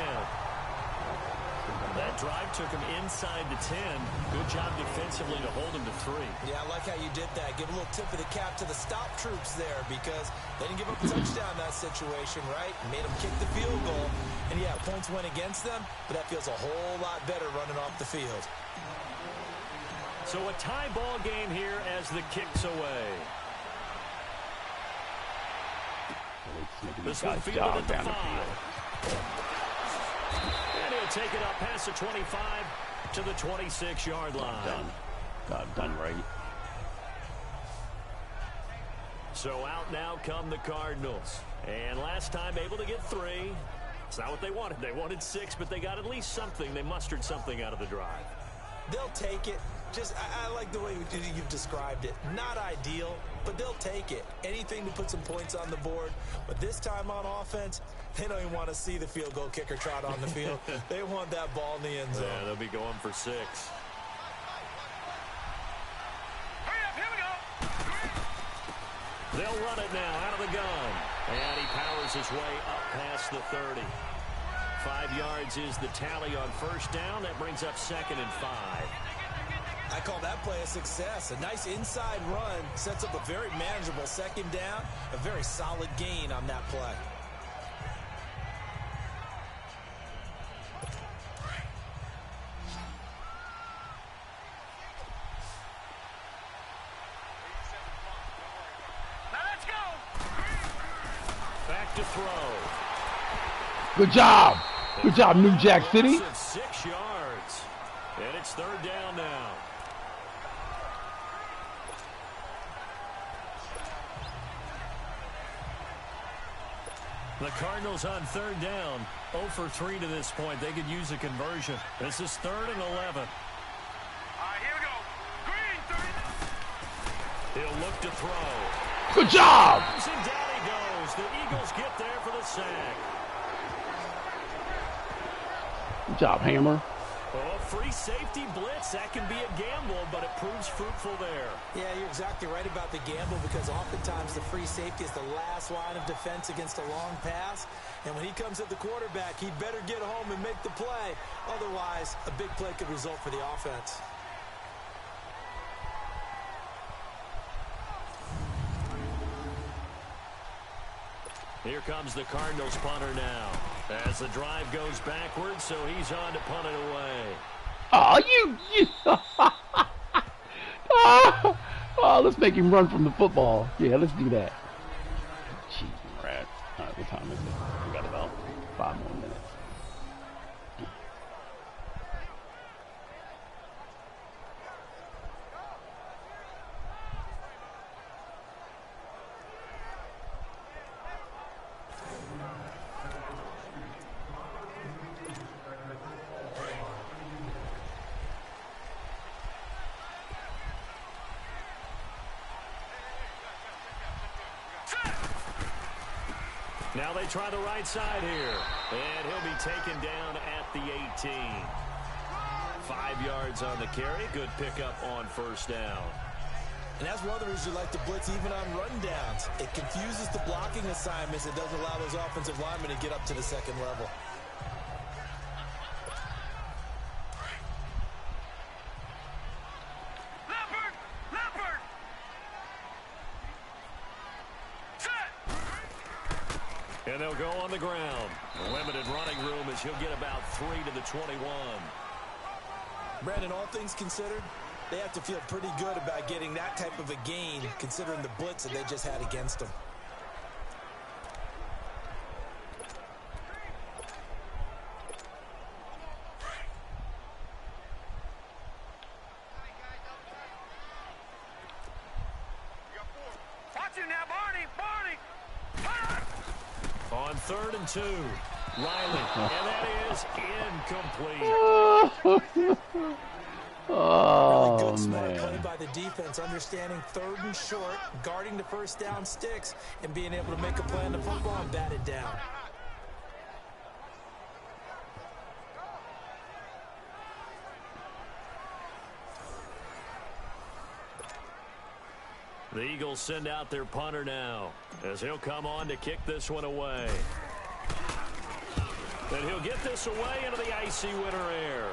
That drive took him inside the 10. Good job defensively to hold him to 3. Yeah, I like how you did that. Give a little tip of the cap to the stop troops there because they didn't give up a touchdown in that situation, right? Made them kick the field goal. And, yeah, points went against them, but that feels a whole lot better running off the field. So a tie ball game here as the kick's away. This one fielded at the 5. And he'll take it up past the 25 to the 26-yard line. Done right. So out now come the Cardinals. And last time able to get 3. It's not what they wanted. They wanted 6, but they got at least something. They mustered something out of the drive. They'll take it. I like the way you've described it. Not ideal, but they'll take it. Anything to put some points on the board. But this time on offense, they don't even want to see the field goal kicker trot on the field. They want that ball in the end zone. Yeah, they'll be going for 6. Hurry up, here we go. They'll run it now out of the gun. And he powers his way up past the 30. 5 yards is the tally on first down. That brings up 2nd and 5. I call that play a success. A nice inside run sets up a very manageable 2nd down. A very solid gain on that play. Now let's go. Back to throw. Good job. Good job, New Jack City. 6 yards. And it's 3rd down now. The Cardinals on 3rd down. 0 for 3 to this point. They could use a conversion. This is 3rd and 11. All right, here we go. Green, 30. He'll look to throw. Good job. And down he goes. The Eagles get there for the sack. Good job, Hammer. Oh, free safety blitz. That can be a gamble, but it proves fruitful there. Yeah, you're exactly right about the gamble because oftentimes the free safety is the last line of defense against a long pass. And when he comes at the quarterback, he'd better get home and make the play. Otherwise, a big play could result for the offense. Here comes the Cardinals punter now. As the drive goes backwards, so he's on to punt it away. Oh, you. Oh, let's make him run from the football. Yeah, let's do that. Cheating rat. All right, what time is it? We got about 5 more minutes. Now they try the right side here. And he'll be taken down at the 18. 5 yards on the carry. Good pickup on first down. And that's one of the reasons you like to blitz even on rundowns. It confuses the blocking assignments. It doesn't allow those offensive linemen to get up to the second level. And they'll go on the ground. Limited running room as he'll get about 3 to the 21. Brandon, all things considered, they have to feel pretty good about getting that type of a gain considering the blitz that they just had against them. Watch it now, Barney! Barney! On 3rd and 2, Riley, and that is incomplete. Oh, really good, smart man. play by the defense, understanding 3rd and short, guarding the first down sticks, and being able to make a play on the football and bat it down. The Eagles send out their punter now as he'll come on to kick this one away. And he'll get this away into the icy winter air.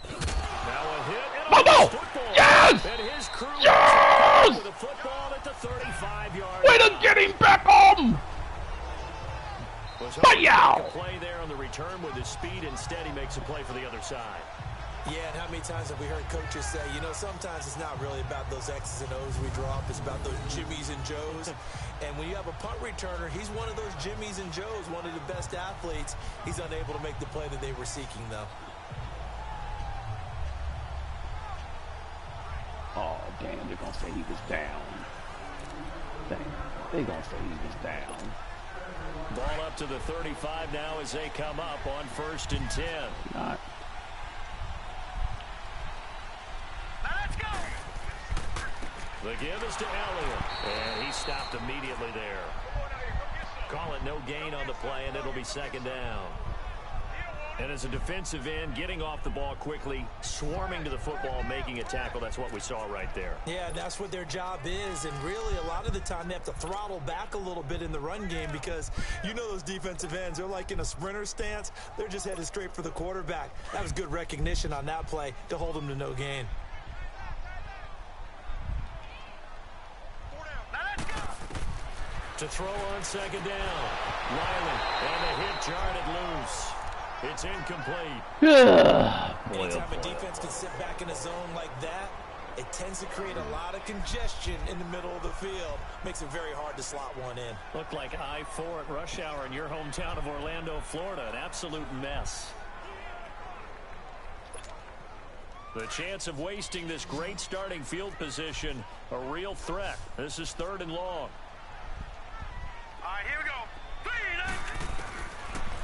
Now a hit and a football. Yes! And his crew Yes! with a football at the 35-yard Way to line. get him back home! Was But hoping to yow! make a play there on the return with his speed. Instead, he makes a play for the other side. Yeah, and how many times have we heard coaches say, you know, sometimes it's not really about those X's and O's we draw up. It's about those Jimmies and Joes. And when you have a punt returner, he's one of those Jimmies and Joes, one of the best athletes. He's unable to make the play that they were seeking, though. Oh, damn, they're going to say he was down. Damn, they're going to say he was down. Ball up to the 35 now as they come up on 1st and 10. Not. Let's go! The give is to Elliott, and he stopped immediately there. Call it no gain on the play, and it'll be 2nd down. And as a defensive end, getting off the ball quickly, swarming to the football, making a tackle, that's what we saw right there. Yeah, that's what their job is, and really a lot of the time they have to throttle back a little bit in the run game because you know those defensive ends, they're like in a sprinter stance. They're just headed straight for the quarterback. That was good recognition on that play to hold them to no gain. To throw on 2nd down, Riley, and the hit jarred loose. It's incomplete. Anytime a defense can sit back in a zone like that, it tends to create a lot of congestion in the middle of the field. Makes it very hard to slot one in. Looked like I-4 at rush hour in your hometown of Orlando, Florida. An absolute mess. The chance of wasting this great starting field position, a real threat. This is 3rd and long. All right, here we go. 3,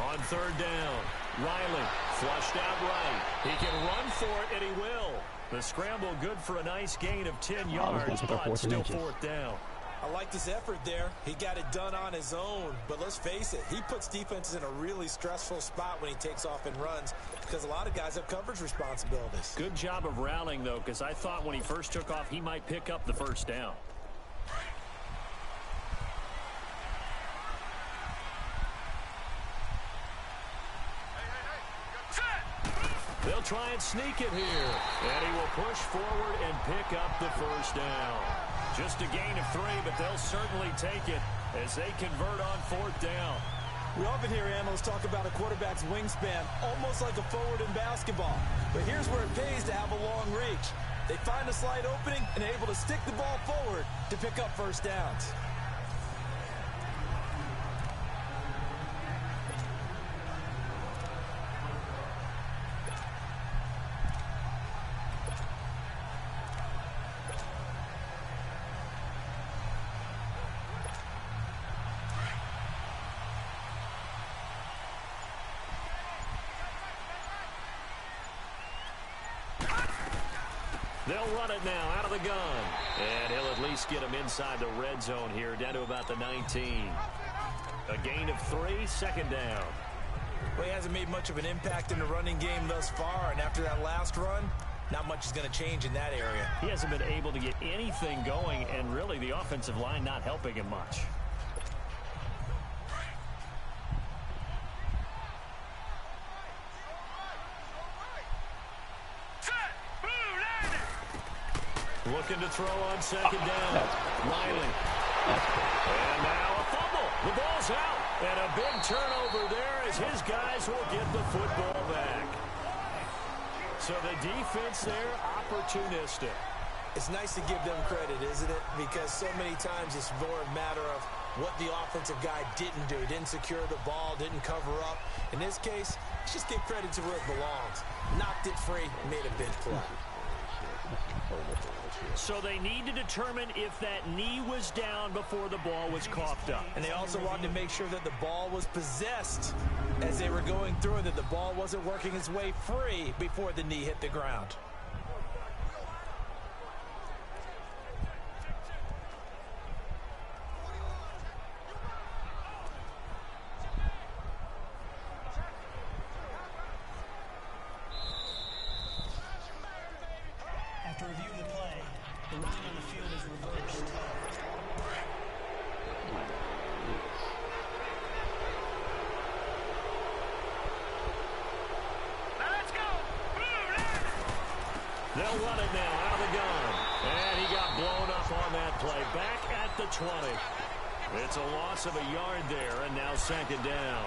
On 3rd down, Riley flushed out right. He can run for it, and he will. The scramble good for a nice gain of 10 yards, but still 4th down. I liked his effort there. He got it done on his own. But let's face it, he puts defenses in a really stressful spot when he takes off and runs because a lot of guys have coverage responsibilities. Good job of rallying, though, because I thought when he first took off, he might pick up the 1st down. They'll try and sneak it here. And he will push forward and pick up the 1st down. Just a gain of 3, but they'll certainly take it as they convert on 4th down. We often hear analysts talk about a quarterback's wingspan, almost like a forward in basketball. But here's where it pays to have a long reach. They find a slight opening and are able to stick the ball forward to pick up first downs. They'll run it now out of the gun. And he'll at least get him inside the red zone here, down to about the 19. A gain of 3, 2nd down. Well, he hasn't made much of an impact in the running game thus far, and after that last run, not much is going to change in that area. He hasn't been able to get anything going, and really the offensive line not helping him much. Looking to throw on 2nd down. Riley. And now a fumble. The ball's out. And a big turnover there as his guys will get the football back. So the defense there, opportunistic. It's nice to give them credit, isn't it? Because so many times it's more a matter of what the offensive guy didn't do. Didn't secure the ball, didn't cover up. In this case, let's just give credit to where it belongs. Knocked it free, made a big play. So they need to determine if that knee was down before the ball was coughed up. And they also wanted to make sure that the ball was possessed as they were going through it, that the ball wasn't working its way free before the knee hit the ground. After reviewing the play, the running on the field is reversed. Now let's go. They'll run it now out of the gun. And he got blown up on that play. Back at the 20. It's a loss of a yard there, and now 2nd down.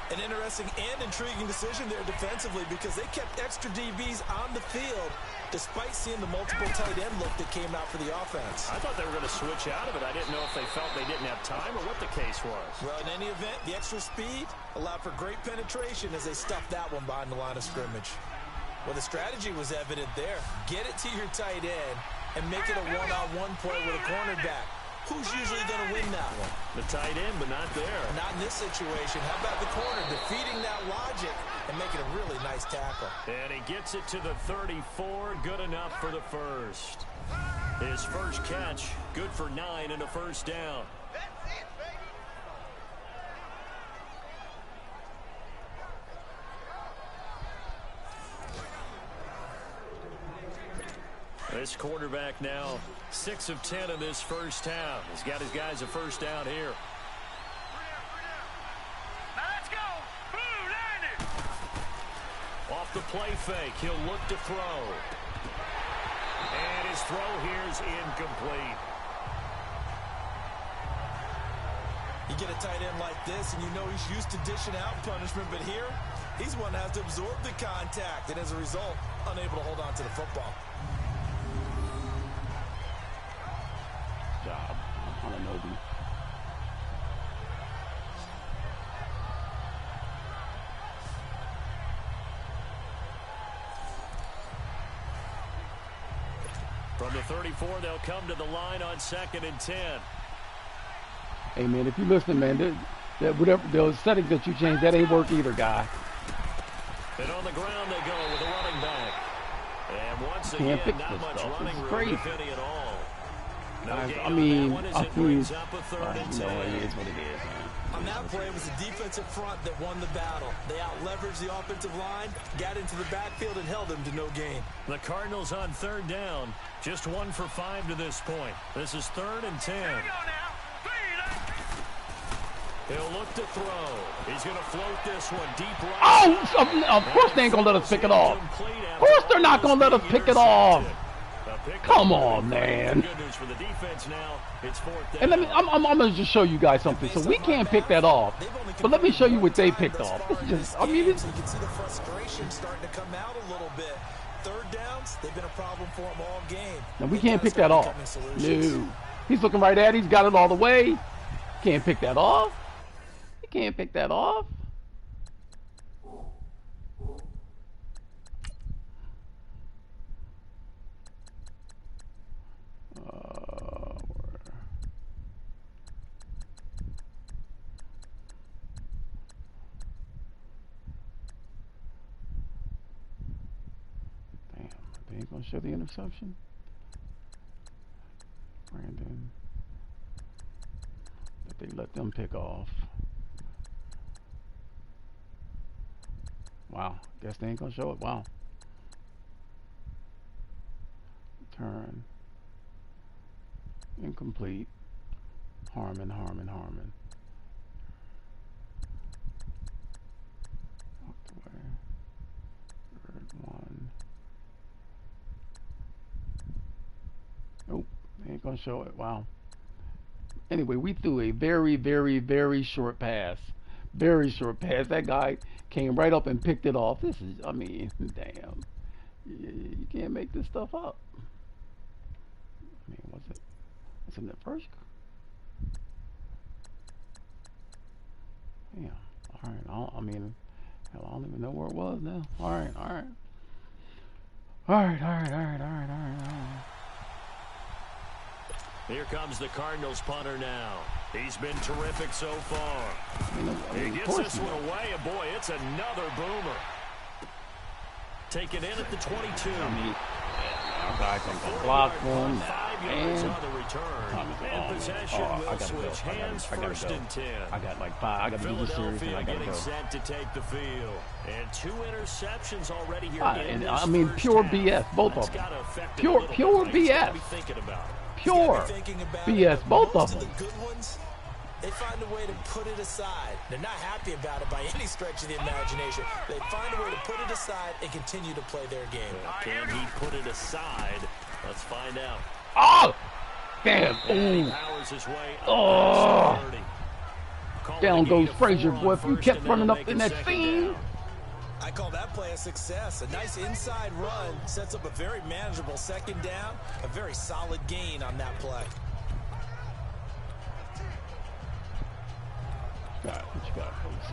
An interesting and intriguing decision there defensively because they kept extra DBs on the field despite seeing the multiple tight end look that came out for the offense. I thought they were going to switch out of it. I didn't know if they felt they didn't have time or what the case was. Well, in any event, the extra speed allowed for great penetration as they stuffed that one behind the line of scrimmage. Well, the strategy was evident there. Get it to your tight end and make it a one-on-one play with a cornerback. Who's usually going to win that one? The tight end, but not there. Not in this situation. How about the corner defeating that logic and making a really nice tackle? And he gets it to the 34. Good enough for the first. His first catch, good for 9 and a first down. This quarterback now 6 of 10 in this first half. He's got his guys a first down here. Now let's go. Off the play fake, he'll look to throw. And his throw here's incomplete. You get a tight end like this, and you know he's used to dishing out punishment, but here, he's one that has to absorb the contact, and as a result, unable to hold on to the football. Job. Ananobi. From the 34, they'll come to the line on 2nd and 10. Hey, man, if you listen, man, that whatever those settings that you changed, that ain't work either, guy. And on the ground they go with a running back. And once again, not much running room, if any at all. I mean, it is what it is, man. On that play, it was the defensive front that won the battle. They out-leveraged the offensive line, got into the backfield, and held them to no gain. The Cardinals on 3rd down, just 1 for 5 to this point. This is 3rd and 10. Here we go now. He'll look to throw. He's going to float this one deep right. Oh, of course they ain't going to let us pick it off. Of course they're not going to let us pick it off. A Come on, man. Good news for the defense now. It's 4th down. And let me, I'm gonna just show you guys something. So we can't pick that off, but let me show you what they picked off. This is just, I mean, it's, you can see the frustration starting to come out a little bit. 3rd downs, they've been a problem for him all game. now we can't pick that off. No, he's looking right at it. He's got it all the way. Can't pick that off. You can't pick that off. They ain't gonna show the interception. Brandon, that they let them pick off. Wow, guess they ain't gonna show it. Wow. Turn. Incomplete. Harmon. Walked away. 3rd one. Nope, they ain't gonna show it. Wow. Anyway, we threw a very short pass. Very short pass. That guy came right up and picked it off. This is, I mean, damn. You can't make this stuff up. I mean, what's in the first? Yeah. All right. I mean, hell, I don't even know where it was now. All right. Here comes the Cardinals punter now. He's been terrific so far. He gets this one away, and boy, it's another boomer. Taken in at the 22. I mean, guys can block one. 5 yards on the return. And possession will switch hands. 1st and 10. I got like 5. I got to do this series and I got to go. Set to take the field. And 2 interceptions already here. I mean, pure BS, both of them. Pure BS. Pure BS, both of them. They find a way to put it aside. They're not happy about it by any stretch of the imagination. They find a way to put it aside and continue to play their game. Can he put it aside? Let's find out. Oh! Damn. Ooh. Oh. Down goes Frazier, boy. If you kept running up in that seam. I call that play a success. A nice inside run sets up a very manageable 2nd down. A very solid gain on that play. What you got, OC?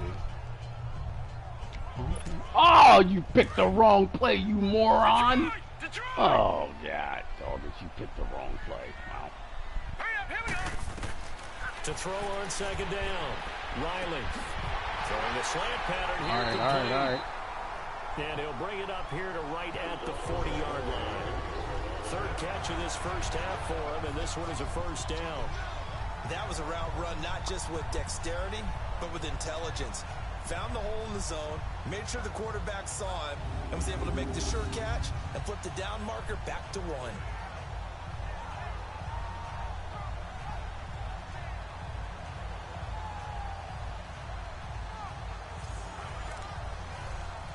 Oh, you picked the wrong play, you moron! Oh, God, dog, you picked the wrong play. Wow. To throw on 2nd down, Riley throwing a slant pattern here. All right. And he'll bring it up here to right at the 40-yard line. 3rd catch of this first half for him, and this one is a 1st down. That was a route run not just with dexterity, but with intelligence. Found the hole in the zone, made sure the quarterback saw him, and was able to make the sure catch and flip the down marker back to 1.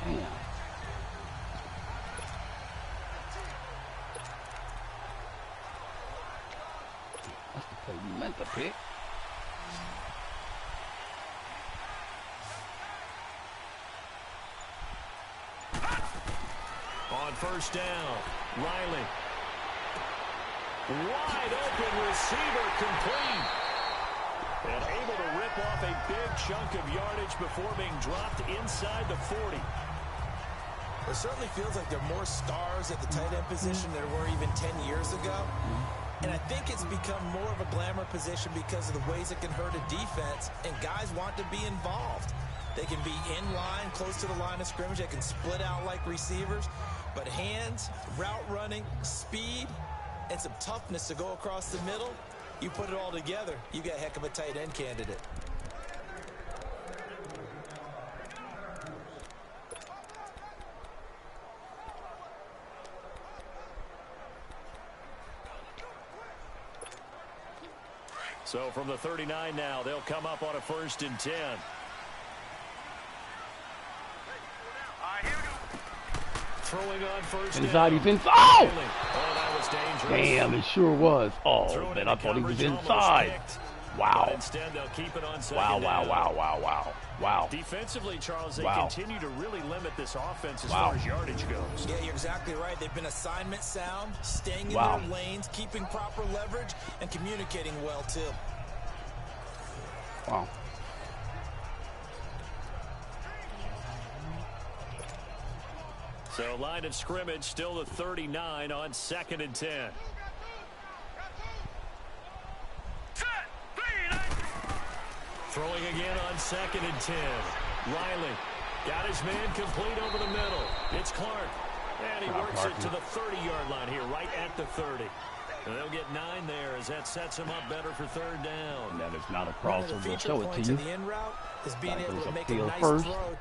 Damn. That's the play you meant to pick. On 1st down, Riley. Wide open receiver complete. And able to rip off a big chunk of yardage before being dropped inside the 40. It certainly feels like there are more stars at the tight end position than there were even 10 years ago. And I think it's become more of a glamour position because of the ways it can hurt a defense, and guys want to be involved. They can be in line, close to the line of scrimmage. They can split out like receivers. But hands, route running, speed, and some toughness to go across the middle, you put it all together, you got a heck of a tight end candidate. So from the 39 now, they'll come up on a 1st and 10. Throwing on 1st inside, down. he's inside. Oh! Oh, that was dangerous. Damn, it sure was. Oh, man, I thought he was inside. Wow. Instead, they'll keep it on Wow. Defensively, Charles, they continue to really limit this offense as far as yardage goes. Yeah, you're exactly right. They've been assignment sound, staying in their lanes, keeping proper leverage, and communicating well, too. Wow. So line of scrimmage still the 39 on 2nd and 10. Throwing again on 2nd and 10. Riley got his man complete over the middle. It's Clark. And he works it to the 30-yard line here, right at the 30. And they'll get 9 there as that sets him up better for 3rd down. That is not a crossover. We'll show it to you. The end route is being able to make a nice first. throw.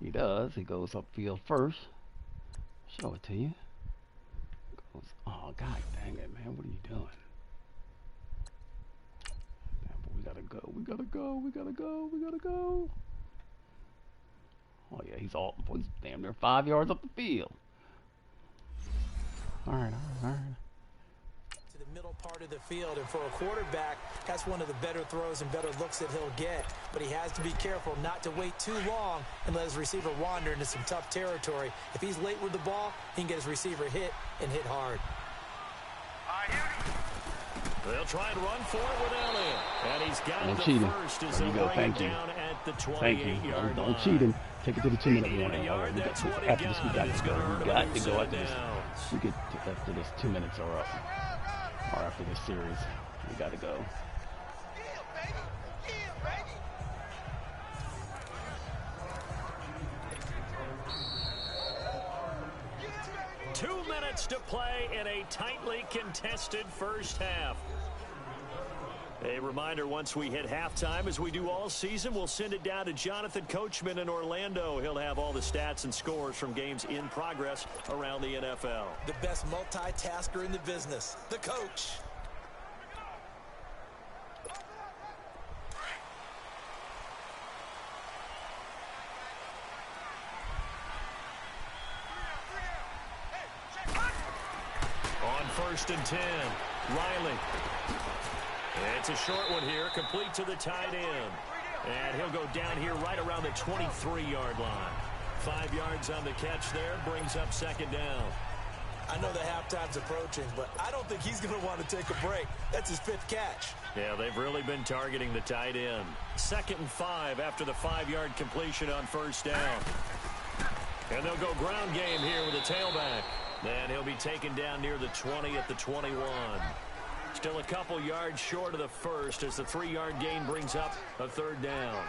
He does. He goes upfield first. Show it to you. Oh, God dang it, man. What are you doing? We gotta go. Oh, yeah, he's damn near 5 yards up the field. All right. To the middle part of the field, and for a quarterback, that's one of the better throws and better looks that he'll get. But he has to be careful not to wait too long and let his receiver wander into some tough territory. If he's late with the ball, he can get his receiver hit and hit hard. They'll try and run for it with Elliott. And he's got the cheating. first as There you they go. bring Thank it you. down at the 28-yard Thank you. line. Don't cheat him. Take it to the 2-minute warning. Gain a yard, that's what he After this, we got. got It's to go. gonna hurt We him got on to go after this. downs. We get after this 2 minutes are up. Or after this series, we got to go. 2 minutes to play in a tightly contested first half. A reminder, once we hit halftime, as we do all season, we'll send it down to Jonathan Coachman in Orlando. He'll have all the stats and scores from games in progress around the NFL. The best multitasker in the business, the coach. On 1st and 10, Riley. It's a short one here, complete to the tight end. And he'll go down here right around the 23-yard line. 5 yards on the catch there, brings up 2nd down. I know the halftime's approaching, but I don't think he's going to want to take a break. That's his 5th catch. Yeah, they've really been targeting the tight end. 2nd and 5 after the 5-yard completion on 1st down. And they'll go ground game here with a tailback. Then he'll be taken down near the 20 at the 21. Still a couple yards short of the first as the 3-yard gain brings up a 3rd down.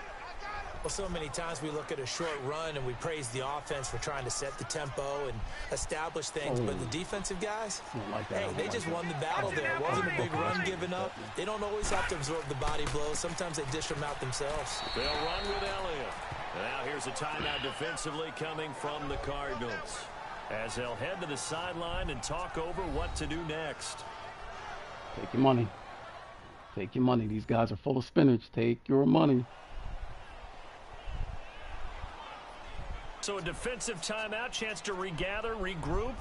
Well, so many times we look at a short run and we praise the offense for trying to set the tempo and establish things. But the defensive guys, hey, they just won the battle there. It wasn't a big run given up. They don't always have to absorb the body blows. Sometimes they dish them out themselves. They'll run with Elliott. Now here's a timeout defensively coming from the Cardinals, as they'll head to the sideline and talk over what to do next. Take your money. Take your money. These guys are full of spinach. Take your money. So a defensive timeout, chance to regather, regroup,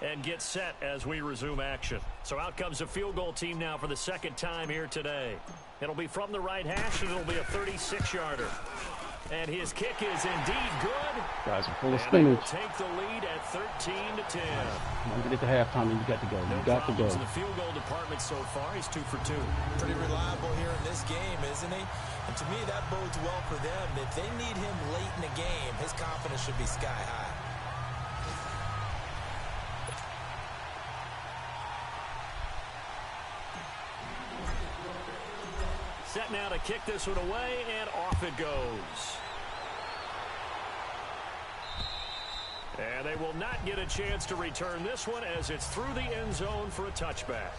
and get set as we resume action. So out comes a field goal team now for the 2nd time here today. It'll be from the right hash, and it'll be a 36-yarder. And his kick is indeed good. Guys are full of and spinach. Take the lead at 13-10. When you get to halftime, you got to go. You got to go. In the field goal department so far, he's 2 for 2. Pretty reliable here in this game, isn't he? And to me, that bodes well for them. If they need him late in the game, his confidence should be sky high. Set now to kick this one away, and off it goes. And they will not get a chance to return this one as it's through the end zone for a touchback.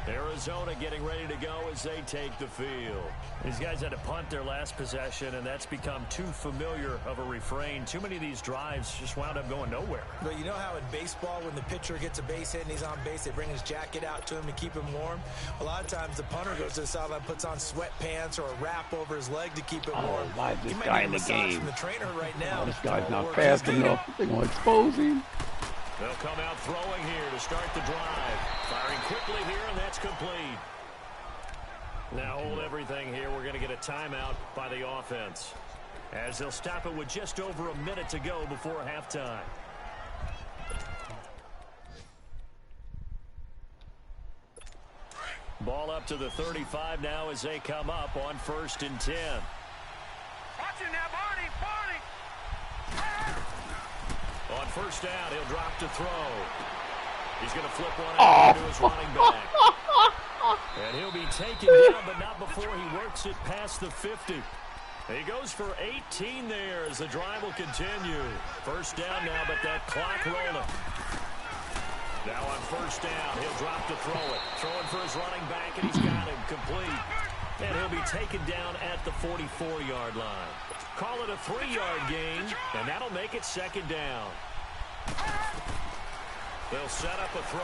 Arizona getting ready to go as they take the field. These guys had to punt their last possession, and that's become too familiar of a refrain. Too many of these drives just wound up going nowhere. But you know how in baseball, when the pitcher gets a base hit and he's on base, they bring his jacket out to him to keep him warm? A lot of times the punter goes to the sideline, puts on sweatpants or a wrap over his leg to keep him warm. Why is this He might guy need in the a massage game? from the trainer right now. This guy's not fast enough. They're going to expose him. They'll come out throwing here to start the drive. Firing quickly here, and that's complete. Now hold everything here. We're going to get a timeout by the offense, as they'll stop it with just over a minute to go before halftime. Ball up to the 35 now as they come up on 1st and 10. Watch it now, Barney! On 1st down, he'll drop to throw. He's going to flip one out to his running back. And he'll be taken down, but not before he works it past the 50. He goes for 18 there as the drive will continue. 1st down now, but that clock rolling. Now on 1st down, he'll drop to throw it. Throwing for his running back, and he's got him complete. And he'll be taken down at the 44-yard line. Call it a 3-yard gain, and that'll make it 2nd down. They'll set up a throw.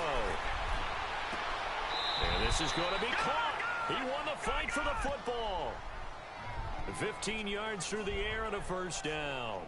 And this is going to be caught. He won the fight for the football. 15 yards through the air and a 1st down.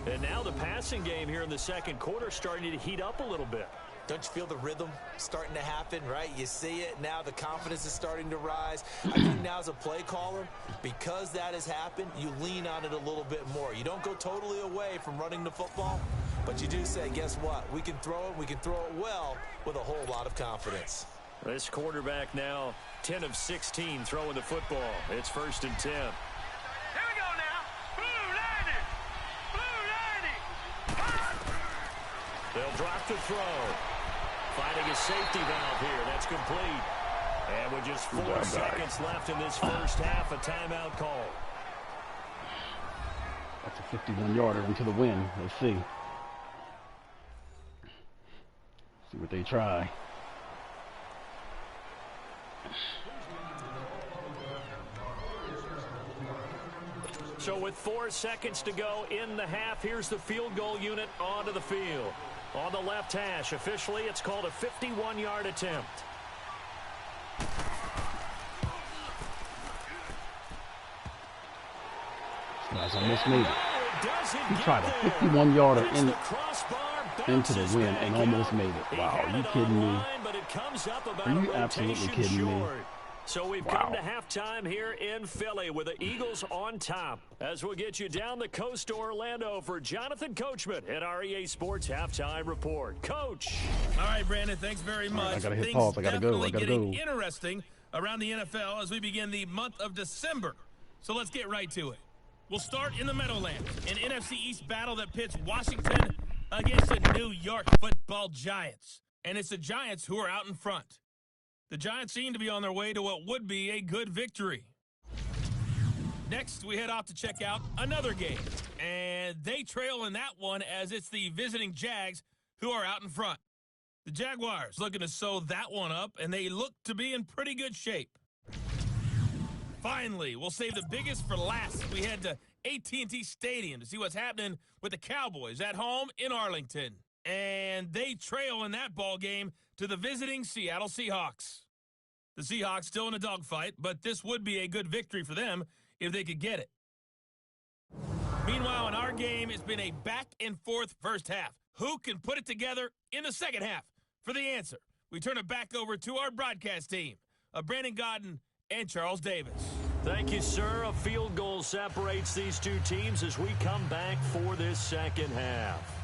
And now the passing game here in the 2nd quarter starting to heat up a little bit. Don't you feel the rhythm starting to happen, right? You see it. Now the confidence is starting to rise. I think now as a play caller, because that has happened, you lean on it a little bit more. You don't go totally away from running the football, but you do say, guess what? We can throw it. We can throw it well with a whole lot of confidence. This quarterback now 10 of 16 throwing the football. It's 1st and 10. Here we go now. Blue Lightning! Blue Lightning! They'll drop the throw. Finding a safety valve here. That's complete. And with just 4 seconds left in this 1st half, a timeout call. That's a 51-yarder into the wind. Let's see. See what they try. So with 4 seconds to go in the half, here's the field goal unit onto the field. On the left hash, officially, it's called a 51-yard attempt. Guys almost made it. He tried a 51-yarder into the wind and almost made it. Wow, are you kidding me? Are you absolutely kidding me? So we've come to halftime here in Philly with the Eagles on top. As we'll get you down the coast to Orlando for Jonathan Coachman at our EA Sports Halftime Report. Coach. All right, Brandon, thanks very much. Right, I got to hit pause. I got to go. Getting interesting around the NFL as we begin the month of December. So let's get right to it. We'll start in the Meadowlands, an NFC East battle that pits Washington against the New York Football Giants. And it's the Giants who are out in front. The Giants seem to be on their way to what would be a good victory. Next, we head off to check out another game. And they trail in that one as it's the visiting Jags who are out in front. The Jaguars looking to sew that one up, and they look to be in pretty good shape. Finally, we'll save the biggest for last. We head to AT&T Stadium to see what's happening with the Cowboys at home in Arlington. And they trail in that ball game to the visiting Seattle Seahawks. The Seahawks still in a dogfight, but this would be a good victory for them if they could get it. Meanwhile, in our game, it's been a back-and-forth first half. Who can put it together in the second half? For the answer, we turn it back over to our broadcast team of Brandon Gaudin and Charles Davis. Thank you, sir. A field goal separates these two teams as we come back for this second half.